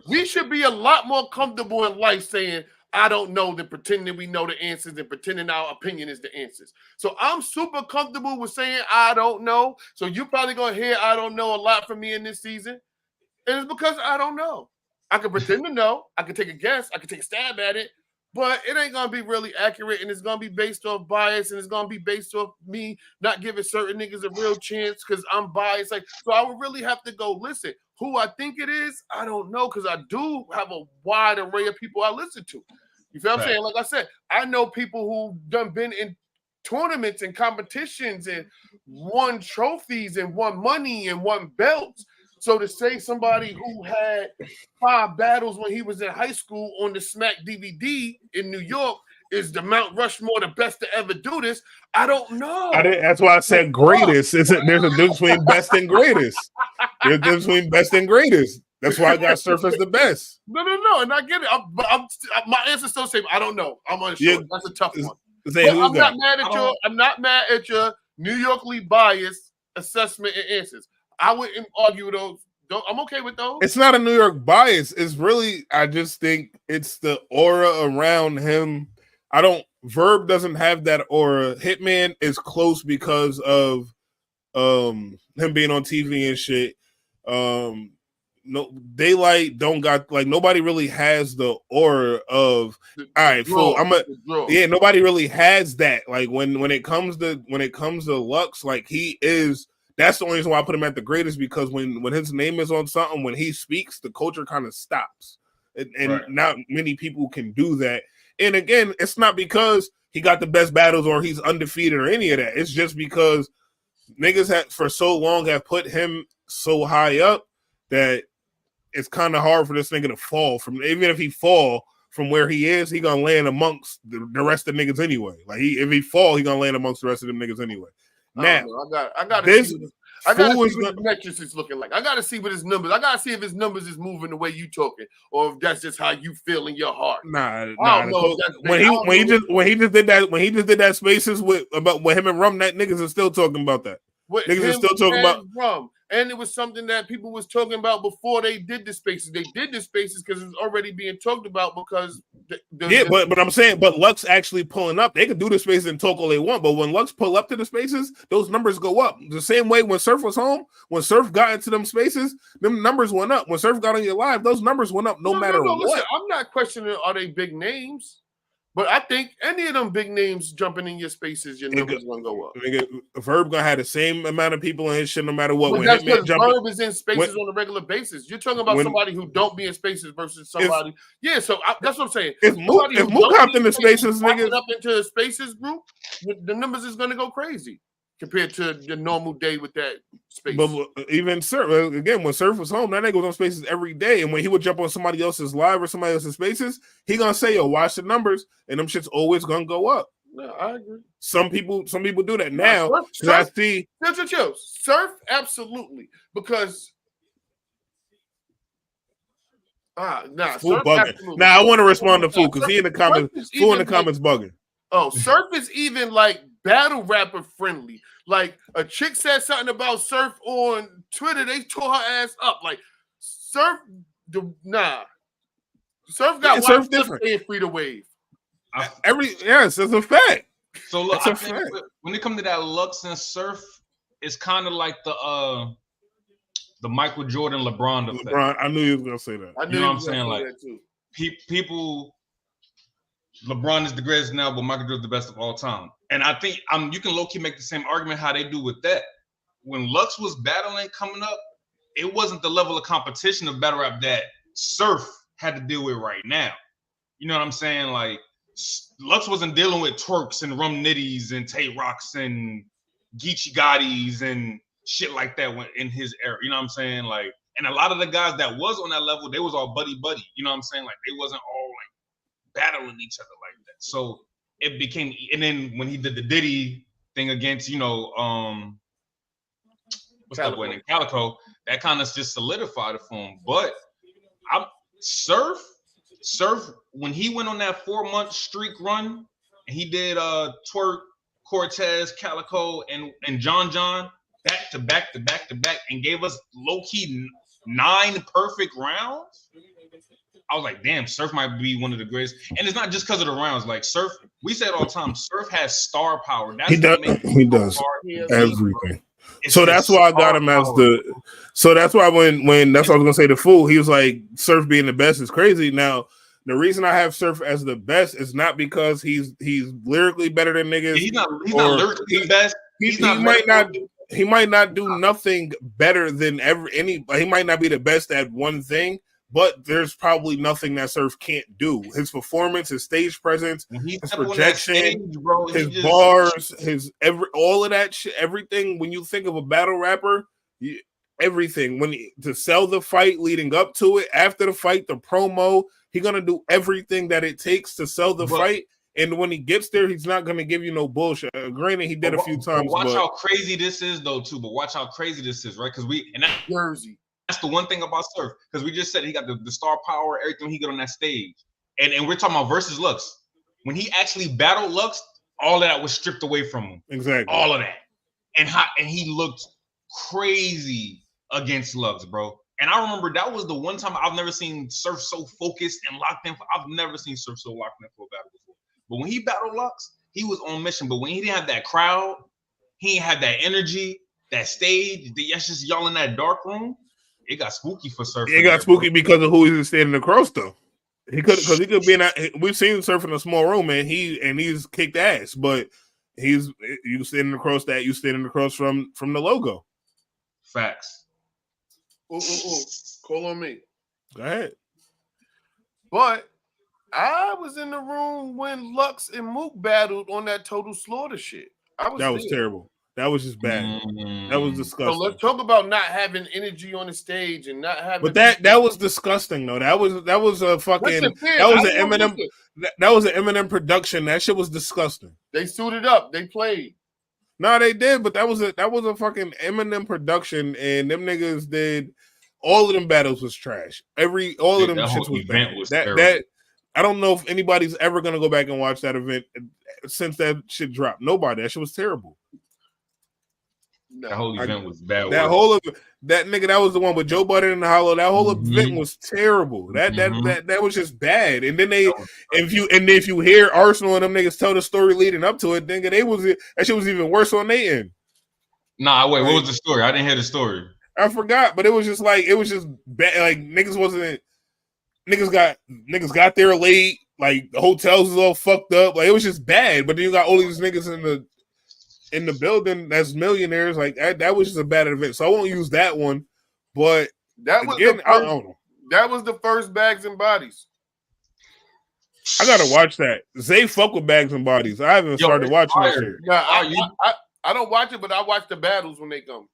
We should be a lot more comfortable in life saying, I don't know, than pretending we know the answers and pretending our opinion is the answers. So I'm super comfortable with saying I don't know. So you're probably going to hear I don't know a lot from me in this season. And it's because I don't know. I can pretend to know. I can take a guess. I can take a stab at it. But it ain't going to be really accurate, and it's going to be based off bias, and it's going to be based off me not giving certain niggas a real chance because I'm biased. Like, so I would really have to go listen. Who I think it is, I don't know, because I do have a wide array of people I listen to. You feel what I'm saying? Like I said, I know people who done been in tournaments and competitions and won trophies and won money and won belts. So to say somebody who had 5 battles when he was in high school on the Smack DVD in New York is the Mount Rushmore, the best to ever do this, I don't know. That's why I said greatest. There's a difference between best and greatest. There's a difference between best and greatest. That's why I got Surf as the best. No, and I get it. My answer's still the same. I don't know. I'm unsure. Yeah, that's a tough one. I'm not mad at you. I'm not mad at your New Yorkly biased assessment and answers. I wouldn't argue with those. I'm okay with those. It's not a New York bias. It's really, I just think it's the aura around him. Verb doesn't have that aura. Hitman is close because of him being on TV and shit. No, Daylight don't got, like, nobody really has the aura of nobody really has that. Like when it comes to Lux, like he is. That's the only reason why I put him at the greatest, because when his name is on something, when he speaks, the culture kind of stops. And not many people can do that. And again, it's not because he got the best battles or he's undefeated or any of that. It's just because niggas for so long have put him so high up that it's kind of hard for this nigga to fall from. Even if he fall from where he is, he gonna land amongst the rest of the niggas anyway. Like if he fall, he gonna land amongst the rest of them niggas anyway. Now, I got to see what his metrics is looking like. I got to see what his numbers. I got to see if his numbers is moving the way you talking, or if that's just how you feel in your heart. When he just did that spaces with him and Rum, that niggas are still talking about that. Niggas are still talking about Rum. And it was something that people was talking about before they did the spaces. They did the spaces because it was already being talked about because but I'm saying, but Lux actually pulling up, they can do the spaces and talk all they want, but when Lux pull up to the spaces, those numbers go up. The same way when Surf was home, when Surf got into them spaces, them numbers went up. When Surf got on your live, those numbers went up no matter what. Listen, I'm not questioning are they big names. But I think any of them big names jumping in your spaces, your numbers gonna go up. Verb gonna have the same amount of people in his shit no matter what. But that's because Verb is in spaces on a regular basis. You're talking about somebody who don't be in spaces versus somebody. That's what I'm saying. If Mook hopped in the spaces, nigga, up into the spaces group, the numbers is gonna go crazy. compared to the normal day with that space. But even Surf, again, when Surf was home, that nigga was on Spaces every day. And when he would jump on somebody else's live or somebody else's Spaces, he gonna say, "Yo, watch the numbers," and them shit's always gonna go up. No, I agree. Some people do that now. Surf, I see. Chill. Surf, absolutely, because. Food bugging. Now I want to respond to Food because he in the comments. Food in the comments bugging. Oh, Surf is even like battle rapper friendly. Like a chick said something about Surf on Twitter, they tore her ass up. Like Surf, Surf got Surf different. And free to wave. Yes, that's a fact. So look, I think when it comes to that Lux and Surf, it's kind of like the Michael Jordan LeBron effect. LeBron, I knew you was gonna say that. You know what I'm saying? Like people, LeBron is the greatest now, but Michael Jordan's the best of all time. And I think you can low-key make the same argument how they do with that. When Lux was battling coming up, it wasn't the level of competition of battle rap that Surf had to deal with right now. You know what I'm saying? Like Lux wasn't dealing with twerks and rum nitties and Tay Rocks and Geechee Gottis and shit like that in his era. You know what I'm saying? Like, and a lot of the guys that was on that level, they was all buddy. You know what I'm saying? Like they wasn't all like battling each other like that. So it became, and then when he did the Diddy thing against, what's that boy named Calico, that kind of just solidified it for him. But Surf, when he went on that 4-month streak run, and he did Twerk, Cortez, Calico, and John back to back, and gave us low-key 9 perfect rounds. I was like, damn, Surf might be one of the greatest. And it's not just because of the rounds. Like Surf, we say it all the time, Surf has star power. That's he does everything. So that's why I got him as so that's why when that's what I was gonna say, the Fool, he was like, Surf being the best is crazy. Now, the reason I have Surf as the best is not because he's lyrically better than niggas. He's not lyrically the best. He might not do nothing better than he might not be the best at one thing, but there's probably nothing that Surf can't do. His performance, his stage presence, his projection, his bars, all of that shit, everything. When you think of a battle rapper, everything. To sell the fight, leading up to it, after the fight, the promo, he's gonna do everything that it takes to sell the fight. And when he gets there, he's not gonna give you no bullshit. Granted, he did a few times. Watch how crazy this is, though, too. But watch how crazy this is, right? Because Jersey. That's the one thing about Surf, because we just said he got the star power, everything he got on that stage. And we're talking about versus Lux. When he actually battled Lux, all of that was stripped away from him. Exactly. All of that. And he looked crazy against Lux, bro. And I remember that was the one time I've never seen Surf so focused and locked in. I've never seen Surf so locked in for a battle before. But when he battled Lux, he was on mission. But when he didn't have that crowd, he didn't have that energy, that stage, that's just y'all in that dark room. It got spooky for Surf. It got spooky because of who he was standing across though. He could be in that. We've seen Surf in a small room, and he's kicked ass. But you standing across that. You standing across from the logo. Facts. Call on me. Go ahead. But I was in the room when Lux and Mook battled on that Total Slaughter shit. That was terrible. That was just bad. That was disgusting. So let's talk about not having energy on the stage and not having. But that was disgusting though. That was a fucking. That was an Eminem production. That shit was disgusting. They suited up. They played. No, they did, but that was a fucking Eminem production, and them niggas did. All of them battles was trash. All of them shits was bad. That I don't know if anybody's ever gonna go back and watch that event since that shit dropped. Nobody. That shit was terrible. That whole event was bad. That nigga, that was the one with Joe Budden and the Hollow. That whole event was terrible. That was just bad. And then if you hear Arsenal and them niggas tell the story leading up to it, nigga, that shit was even worse on their end. Nah, wait, what was the story? I didn't hear the story. I forgot, but it was just bad. Like niggas got there late. Like the hotels was all fucked up. Like it was just bad. But then you got all these niggas in the building that's millionaires. Like that was just a bad event. So I won't use that one. But that was again, I don't know. That was the first Bags and Bodies. I gotta watch that. Zay fuck with Bags and Bodies. I haven't started watching that shit. Yeah, I don't watch it, but I watch the battles when they come.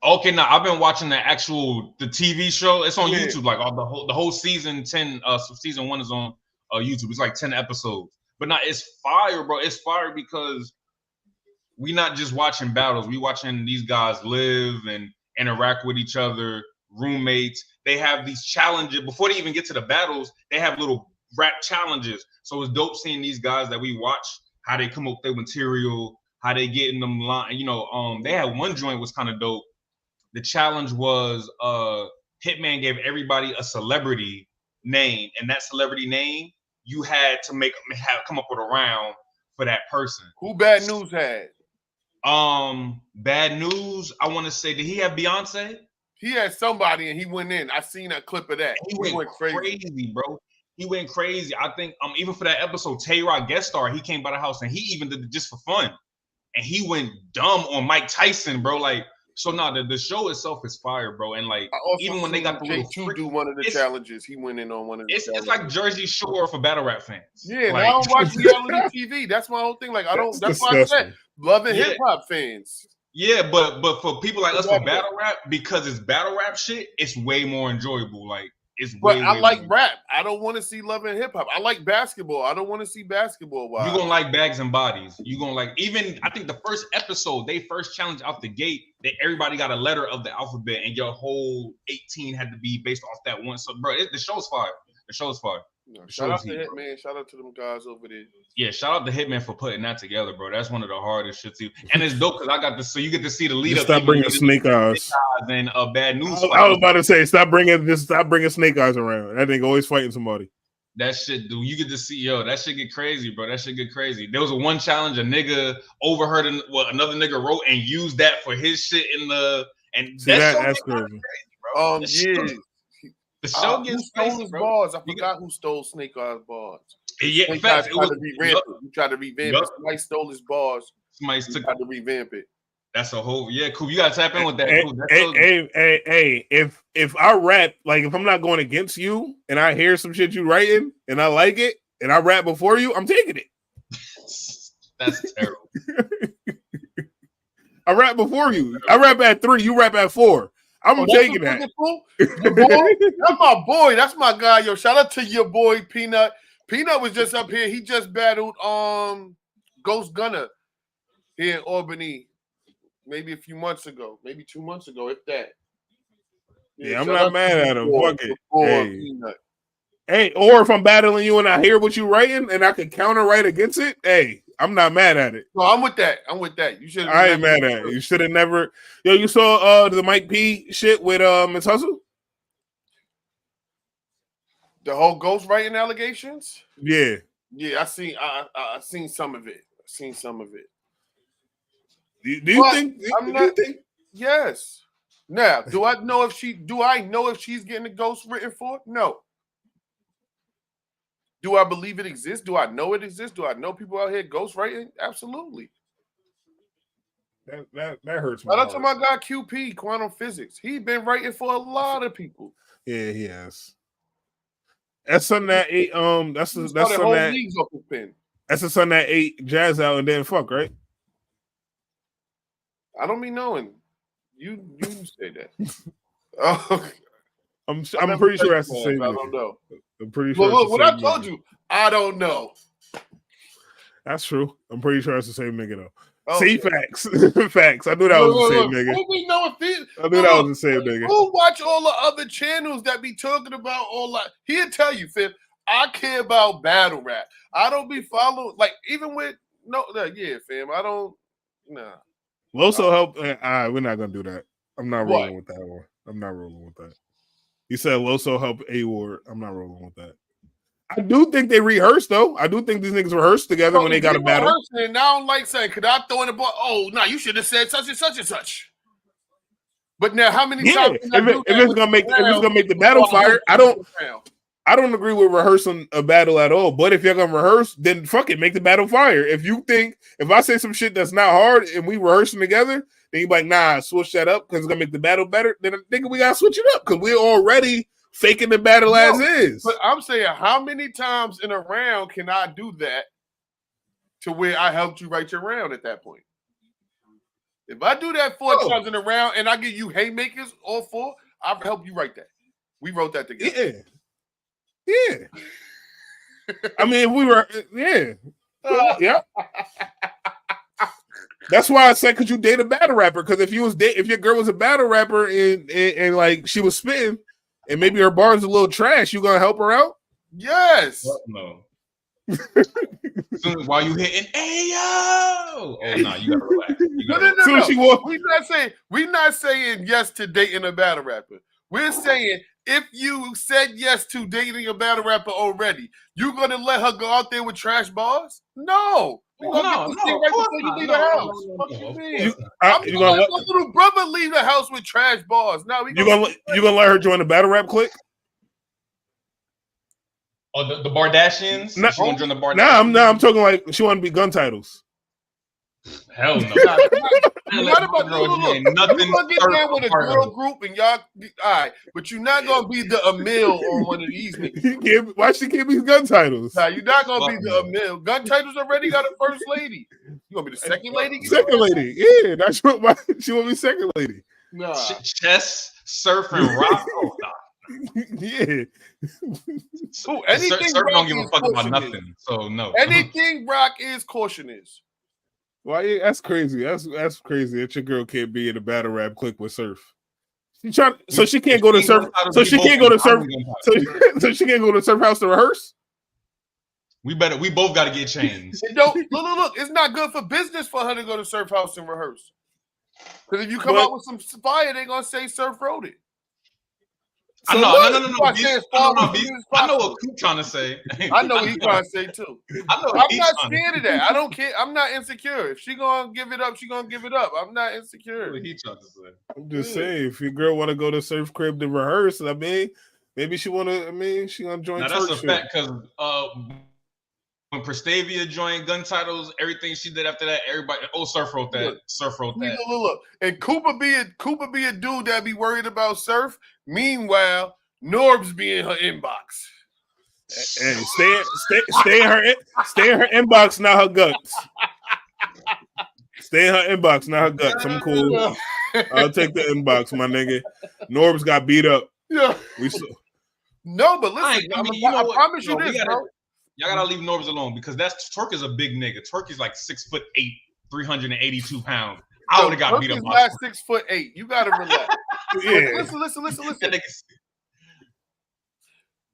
Okay, now I've been watching the TV show. It's on Yeah. YouTube. Like the whole season 10. Season 1 is on YouTube. It's like 10 episodes. But now it's fire, bro. It's fire because we not just watching battles. We watching these guys live and interact with each other, roommates. They have these challenges before they even get to the battles. They have little rap challenges. So it's dope seeing these guys that we watch how they come up with their material, how they get in them line. You know, they had one joint was kind of dope. The challenge was Hitman gave everybody a celebrity name, and that celebrity name you had to come up with a round for that person. Who Bad News had? Bad News. I want to say, did he have Beyonce? He had somebody, and he went in. I seen a clip of that. He went crazy, bro. He went crazy. I think even for that episode, Tay-Rock guest star, he came by the house and he even did it just for fun, and he went dumb on Mike Tyson, bro. Like. So no, the show itself is fire, bro. And like even when they got the J2 do one of the challenges, he went in on one of the challenges. It's like Jersey Shore for battle rap fans. Yeah, like, I don't watch reality TV. That's my whole thing. Like I don't. That's why I said Love and Hip Hop fans. Yeah, but for people like us for battle rap, because it's battle rap shit, it's way more enjoyable. Like it's way. But I like rap. I don't want to see Love and Hip Hop. I like basketball. I don't want to see basketball. You're gonna like Bags and Bodies. You're gonna like even I think the first episode, they first challenge out the gate, that everybody got a letter of the alphabet, and your whole 18 had to be based off that one. So, bro, the show's fire. The show's fire. Shout out to Hitman. Shout out to them guys over there. Yeah, shout out to Hitman for putting that together, bro. That's one of the hardest shits. And it's dope because I got this. So you get to see the lead up. Stop bringing Snake Eyes. And Bad News. I was about to say, stop bringing Snake Eyes around. That nigga always fighting somebody. That shit, dude. You get to see, that shit get crazy, bro. That shit get crazy. There was one challenge, a nigga overheard what another nigga wrote and used that for his shit in the. And see, that's crazy, bro. Yeah. The show gets crazy, bro. Bars. I forgot who stole Snake Eyes bars. Yeah, Snake Eyes tried to revamp it. You tried to revamp it. Somebody stole his bars. Somebody tried to revamp it. That's a whole Coop. You gotta tap in with that. Hey, if I rap, like if I'm not going against you and I hear some shit you writing and I like it and I rap before you, I'm taking it. That's terrible. I rap before you. I rap at 3. You rap at 4. I'm taking that. Your boy? That's my boy. That's my guy. Yo, shout out to your boy Peanut. Peanut was just up here. He just battled Ghost Gunner here in Albany, maybe a few months ago, maybe 2 months ago, if that. Yeah, I'm not mad at him. Fuck it. Hey, or if I'm battling you and I hear what you writing and I can counter right against it, hey, I'm not mad at it. No, I'm with that. You should. I ain't mad at it. You should have never. Yo, you saw the Mike P shit with Miss Hustle? The whole ghostwriting allegations? Yeah. Yeah, I seen some of it. Do you think? Yes. Now, do I know if she's getting a ghost written for? No. Do I believe it exists? Do I know it exists? Do I know people out here ghostwriting? Absolutely. That hurts me. Shout out to my guy QP, Quantum Physics. He's been writing for a lot of people. Yeah, he has. That's something that ate. That's something that. That's the son that ate Jazz out and then fuck, right? I don't be knowing. You say that. Oh, I'm pretty sure that's the same. I don't know. I'm pretty sure. Look, what I told you, I don't know. That's true. I'm pretty sure it's the same nigga though. Okay. See, facts. Facts. I knew that was the same nigga. We know if I knew that was the same nigga. Who watch all the other channels that be talking about all that? He'll tell you, Fib, I care about battle rap. I don't be following, like, even with, fam, I don't, nah. Loso help. We're not going to do that. I'm not rolling with that one. I'm not rolling with that. You said Loso help A-Ward. I'm not rolling with that. I do think they rehearsed, though. I do think these niggas rehearsed together when they got a battle. And I don't like saying, could I throw in the ball? Oh, no, you should have said such and such and such. But now, how many times? If it's gonna make the battle fire, I don't agree with rehearsing a battle at all. But if you're gonna rehearse, then fuck it, make the battle fire. If I say some shit that's not hard and we rehearsing together, then you like, nah, switch that up because it's gonna make the battle better. Then I think we gotta switch it up because we're already faking the battle as is. But I'm saying, how many times in a round can I do that to where I helped you write your round at that point? If I do that 4 times in a round and I give you haymakers all 4, I'll help you write that. We wrote that together. Yeah. I mean, we were, yeah. That's why I said, could you date a battle rapper? Because if your girl was a battle rapper and like she was spitting, and maybe her bar's a little trash, you gonna help her out? Yes. No. While you hitting, hey yo! Oh no, you gotta relax. No. We're not saying yes to dating a battle rapper. We're saying if you said yes to dating a battle rapper already, you gonna let her go out there with trash bars? No. We're gonna get this thing right before you leave the house. What you mean? I'm gonna let my little brother leave the house with trash bars. Now you gonna let her join the battle rap clique? Oh, the Bardashians? Nah, she gonna join the Bardashians? I'm talking like she want to be gun titles. Hell no. You're not about to get down with a girl group and y'all, all right, but you're not gonna be the Emil on one of these niggas. Why she can't be gun titles? Nah, you're not gonna be the Emil. Gun titles already got a first lady. You gonna be the second lady? Second lady, yeah. That's what she want to be second lady. Nah. Chess, surf, and rock. Oh, nah. Yeah. So anything surf don't give a fuck about nothing. So no. Anything rock is caution is. Why? That's crazy. That's crazy that your girl can't be in a battle rap clique with Surf. She can't go to Surf. So she can't go to Surf. So she can't go to Surf house to rehearse. We both got to get changed. Look. It's not good for business for her to go to Surf house and rehearse. Because if you come out with some fire, they're gonna say Surf wrote it. So no. I know what Coop trying to say. I know what he's trying to say too. I'm not scared of that. I don't care. I'm not insecure. If she gonna give it up, she gonna give it up. I'm not insecure. What he trying to say. I'm just saying, if your girl want to go to Surf crib to rehearse, I mean, maybe she want to. I mean, she gonna join. Now that's a fact because when Prestavia joined Gun Titles, everything she did after that, everybody, Surf wrote that. Surf wrote that. Look. And Cooper be a dude that be worried about Surf. Meanwhile, Norbs be in her inbox. Hey, stay in her inbox, not her guts. Stay in her inbox, not her guts. I'm cool. I'll take the inbox, my nigga. Norbs got beat up. Yeah. No, but listen, I promise you this, bro. Y'all gotta leave Norbs alone because Twerk is a big nigga. Twerk is like 6'8", 382 pounds. I would have got beat up. Not 6'8". You gotta relax. Yeah. Listen.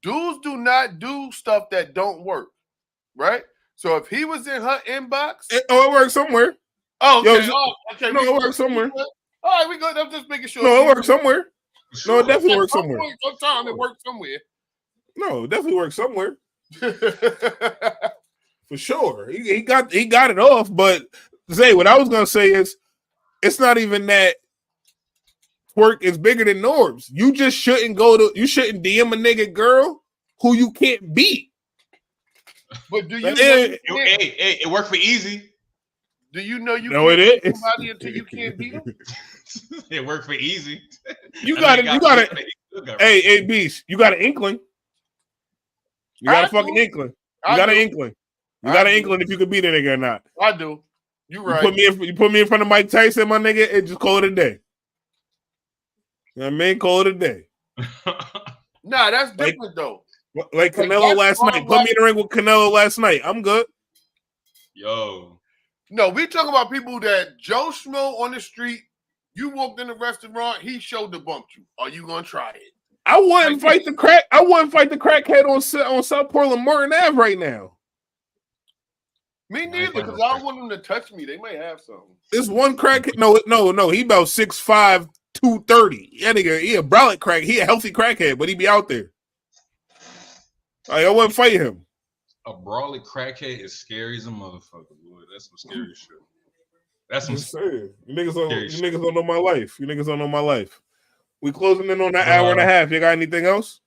Dudes do not do stuff that don't work, right? So if he was in her inbox, it works somewhere. Oh, okay. Okay. No, it works somewhere. All right, we good. I'm just making sure. No, it works somewhere. No, it definitely works somewhere. Sometimes it works somewhere. No, it definitely works somewhere. For sure. He got it off, but Zay, what I was gonna say is it's not even that Twerk is bigger than Norbs. You just shouldn't DM a nigga girl who you can't beat. But do you it worked for Easy. Do you know you can't beat somebody until you can't beat them? It worked for Easy. You got it. Hey, Beast, you got an inkling. You got a fucking inkling. You got an inkling. You got an inkling if you can beat a nigga or not. I do. You right. You put me in front of Mike Tyson, my nigga, and just call it a day. You know what I mean? Call it a day. Nah, that's different though. Like Canelo last night. Put me in the ring with Canelo last night. I'm good. Yo. No, we talking about people that Joe Schmo on the street, you walked in the restaurant, he shoulder bumped you. Are you gonna try it? I wouldn't fight the crackhead on South Portland Morton Ave right now. Me neither, because I don't want them to touch me. They might have something. This one crackhead. No. He about 6'5", 230. That nigga, he a brolic crack. He a healthy crackhead, but he be out there. Like, I wouldn't fight him. A brolic crackhead is scary as a motherfucker, boy. That's some scary shit. That's some scary. You niggas don't know my life. You niggas don't know my life. We closing in on that hour and a half. You got anything else?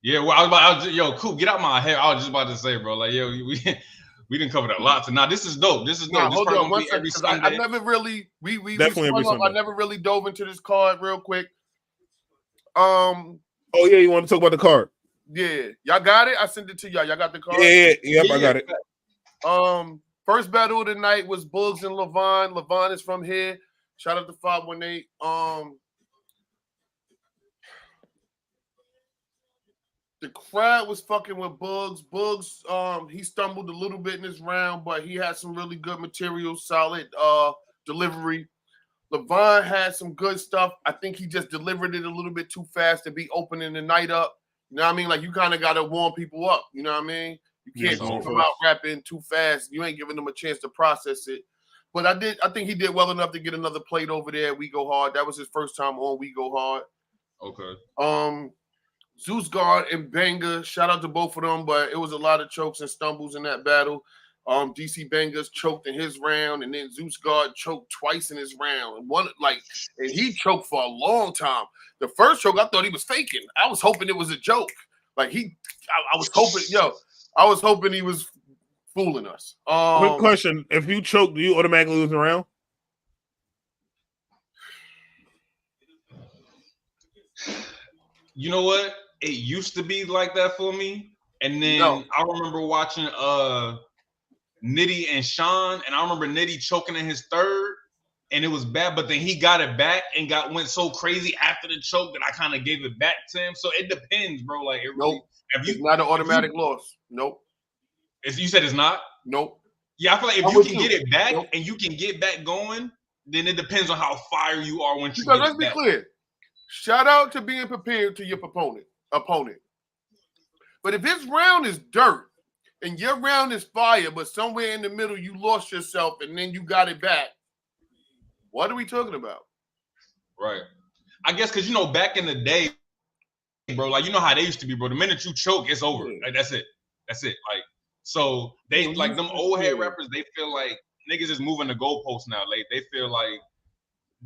Yeah, well, yo, Coop, get out my head. I was just about to say, bro, like, yo, we didn't cover that a lot tonight. This is dope. This is dope. Hold on one second, because I never really I never really dove into this card real quick. Oh yeah, you want to talk about the card? Yeah, y'all got it. I sent it to y'all. Y'all got the card. Yeah. I got it. First battle of the night was Bugs and Levon. Levon is from here. Shout out to 518. The crowd was fucking with Bugs. Bugs, he stumbled a little bit in this round, but he had some really good material, solid delivery. Levon had some good stuff. I think he just delivered it a little bit too fast to be opening the night up. You know what I mean? Like, you kind of got to warm people up. You know what I mean? You can't just come out rapping too fast. You ain't giving them a chance to process it. But I think he did well enough to get another plate over there. We Go Hard. That was his first time on We Go Hard. Okay. Zeus Guard and Banger, shout out to both of them, but it was a lot of chokes and stumbles in that battle. DC Bangers choked in his round, and then Zeus Guard choked twice in his round. And he choked for a long time. The first choke, I thought he was faking. I was hoping it was a joke. I was hoping he was fooling us. Quick question: if you choke, do you automatically lose the round? You know what? It used to be like that for me, and then I remember watching Nitty and Sean, and I remember Nitty choking in his third, and it was bad. But then he got it back and went so crazy after the choke that I kind of gave it back to him. So it depends, bro. Like, it really, it's not an automatic loss. Nope. You said it's not? Nope. Yeah, I feel like if you can get it back and you can get back going, then it depends on how fire you are when you get it back. Let's be clear. Shout out to being prepared to your opponent. But if his round is dirt and your round is fire, but somewhere in the middle you lost yourself and then you got it back, what are we talking about? Right. I guess because, back in the day, bro, like, you know how they used to be, bro. The minute you choke, it's over. Like, that's it. Like, so they, like, them old head rappers, they feel like niggas is moving the goalposts now. Like, they feel like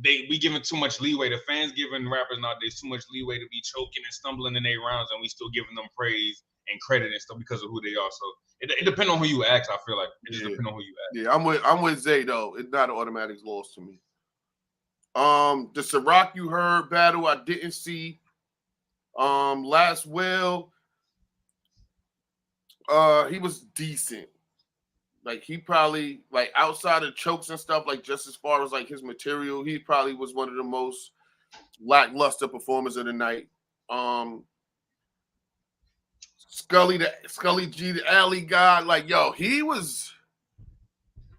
we giving too much leeway. The fans giving rappers nowadays too much leeway to be choking and stumbling in their rounds, and we still giving them praise and credit and stuff because of who they are. So it depends on who you ask. I feel like it just depends on who you ask. Yeah, I'm with Zay though. It's not an automatic loss to me. The Ciroc you heard battle I didn't see. Last Will, he was decent. Like, he probably, like, outside of chokes and stuff, like, just as far as, like, his material, he probably was one of the most lackluster performers of the night. Scully G, the alley guy, like, yo, he was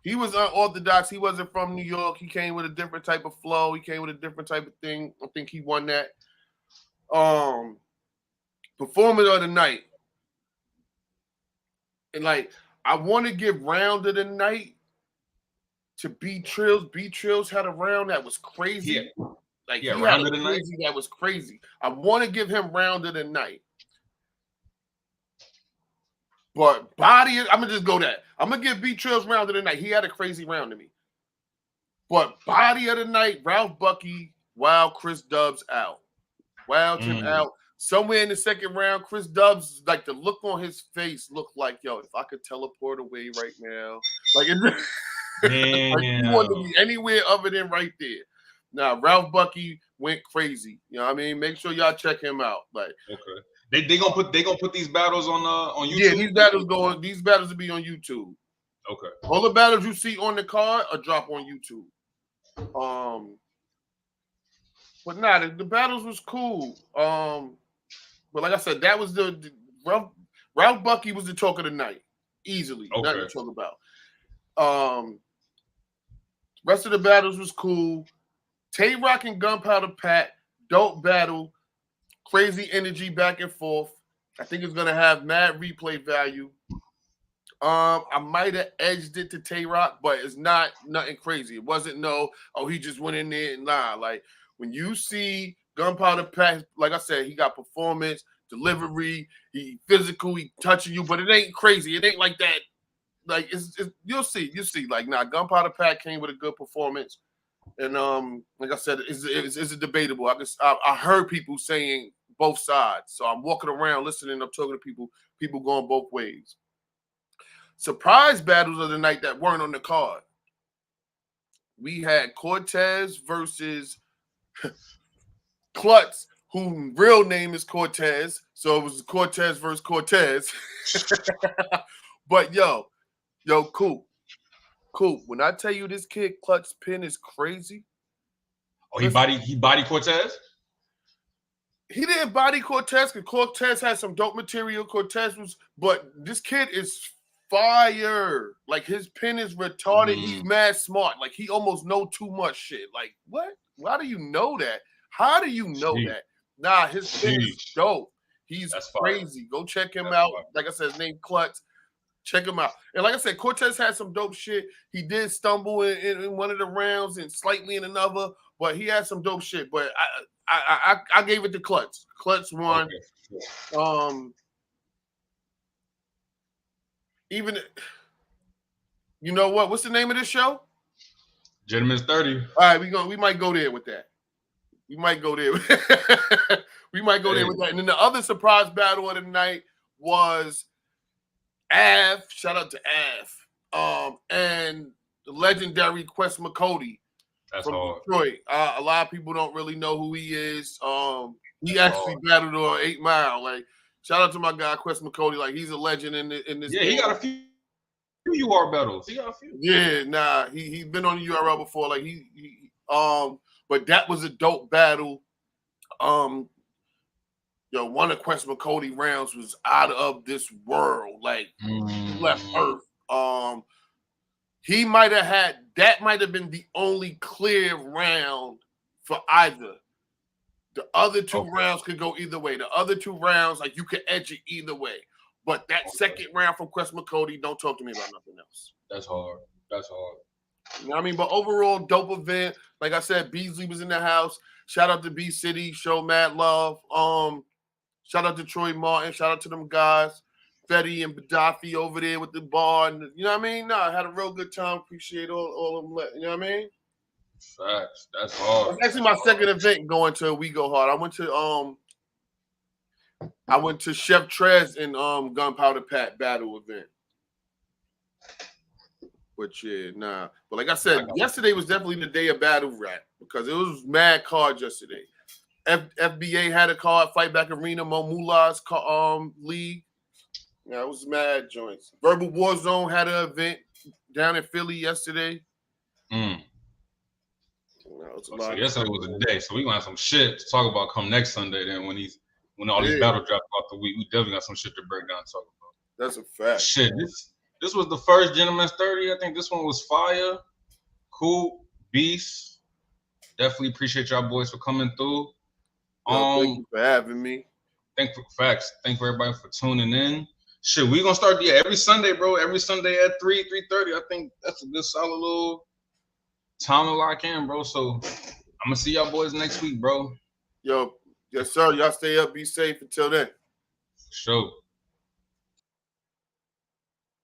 unorthodox. He wasn't from New York. He came with a different type of flow. He came with a different type of thing. I think he won that. Performer of the night. And, like, I want to give round of the night to B Trills. B Trills had a round that was crazy. Round of the night. That was crazy. I want to give him round of the night. But I'm gonna just go that. I'm gonna give B Trills round of the night. He had a crazy round to me. But body of the night, Ralph Bucky, Wale, Chris Dubs out. Wale Tim out. Somewhere in the second round, Chris Dubs, like, the look on his face looked like, yo, if I could teleport away right now. Like, like, you want to be anywhere other than right there. Now, Ralph Bucky went crazy. You know what I mean? Make sure y'all check him out. Like, okay. They gonna put these battles on YouTube? Yeah, these battles will be on YouTube. Okay. All the battles you see on the card are drop on YouTube. But the battles was cool. But like I said, that was the Ralph Bucky was the talk of the night, easily. Okay. Nothing to talk about. Rest of the battles was cool. Tay Rock and Gunpowder Pat, dope battle, crazy energy back and forth. I think it's gonna have mad replay value. I might have edged it to Tay Rock, but it's nothing crazy. It wasn't he just went in there and like, when you see Gunpowder Pat, like I said, he got performance, delivery, he physical, he touching you, but it ain't crazy. It ain't like that. Like, it's you'll see. Like, Gunpowder Pat came with a good performance, and like I said, it's debatable. I heard people saying both sides, so I'm walking around listening. I'm talking to people going both ways. Surprise battles of the night that weren't on the card. We had Cortez versus Klutz, whose real name is Cortez. So it was Cortez versus Cortez. But yo, Coop, Coop, when I tell you this kid Clutch Pin is crazy. Oh, he body Cortez? He didn't body Cortez because Cortez had some dope material. But this kid is fire. Like his pen is retarded. He's mad smart. Like he almost know too much shit. Like what? Why do you know that? How do you know that? Nah, his pen is dope. He's crazy. Go check him out. Like I said, his name Clutch. Check him out. And like I said, Cortez had some dope shit. He did stumble in one of the rounds and slightly in another, but he had some dope shit. But I gave it to Clutch. Clutch won. Okay. Even you know what? What's the name of this show? Gentleman's 30. All right, we might go there with that. We might go there. We might go there with that. And then the other surprise battle of the night was Av. Shout out to Av. And the legendary Quest McCody. That's from hard. Detroit. A lot of people don't really know who he is. He actually battled on 8 Mile. Like, shout out to my guy Quest McCody. Like, he's a legend in this. Yeah, he got a few UR battles. He got a few. Yeah, nah, he's been on the URL before. Like but that was a dope battle. One of Quest McCody rounds was out of this world. Like, left Earth. He might have had, that might have been the only clear round for either. The other two rounds could go either way. The other 2 rounds, like, you could edge it either way. But that second round from Quest McCody, don't talk to me about nothing else. That's hard. You know what I mean? But overall, dope event. Like I said, Beasley was in the house. Shout out to B City, show mad love. Shout out to Troy Martin. Shout out to them guys. Fetty and Gaddafi over there with the bar. And, you know what I mean? I had a real good time. Appreciate all of them. You know what I mean? Facts. That's hard. That's actually my second event going to We Go Hard. I went to Chef Trez and Gunpowder Pat battle event. But But like I said, yesterday was definitely the day of battle rap because it was mad cards yesterday. FBA had a card, Fight Back Arena, Mo Mullah's league. Yeah, it was mad joints. Verbal Warzone had an event down in Philly yesterday. So yesterday was a day. So we gonna have some shit to talk about come next Sunday. Then when all these battle drops off the week, we definitely got some shit to break down and talk about. That's a fact. Shit, this was the first Gentleman's 30. I think this one was fire. Cool, beast. Definitely appreciate y'all boys for coming through. Thank you for having me. Thank for everybody for tuning in. Shit, we gonna start every Sunday, bro. Every Sunday at 3:30. I think that's a good solid little time to lock in, bro. So I'm gonna see y'all boys next week, bro. Yo, yes, sir. Y'all stay up, be safe until then. Sure.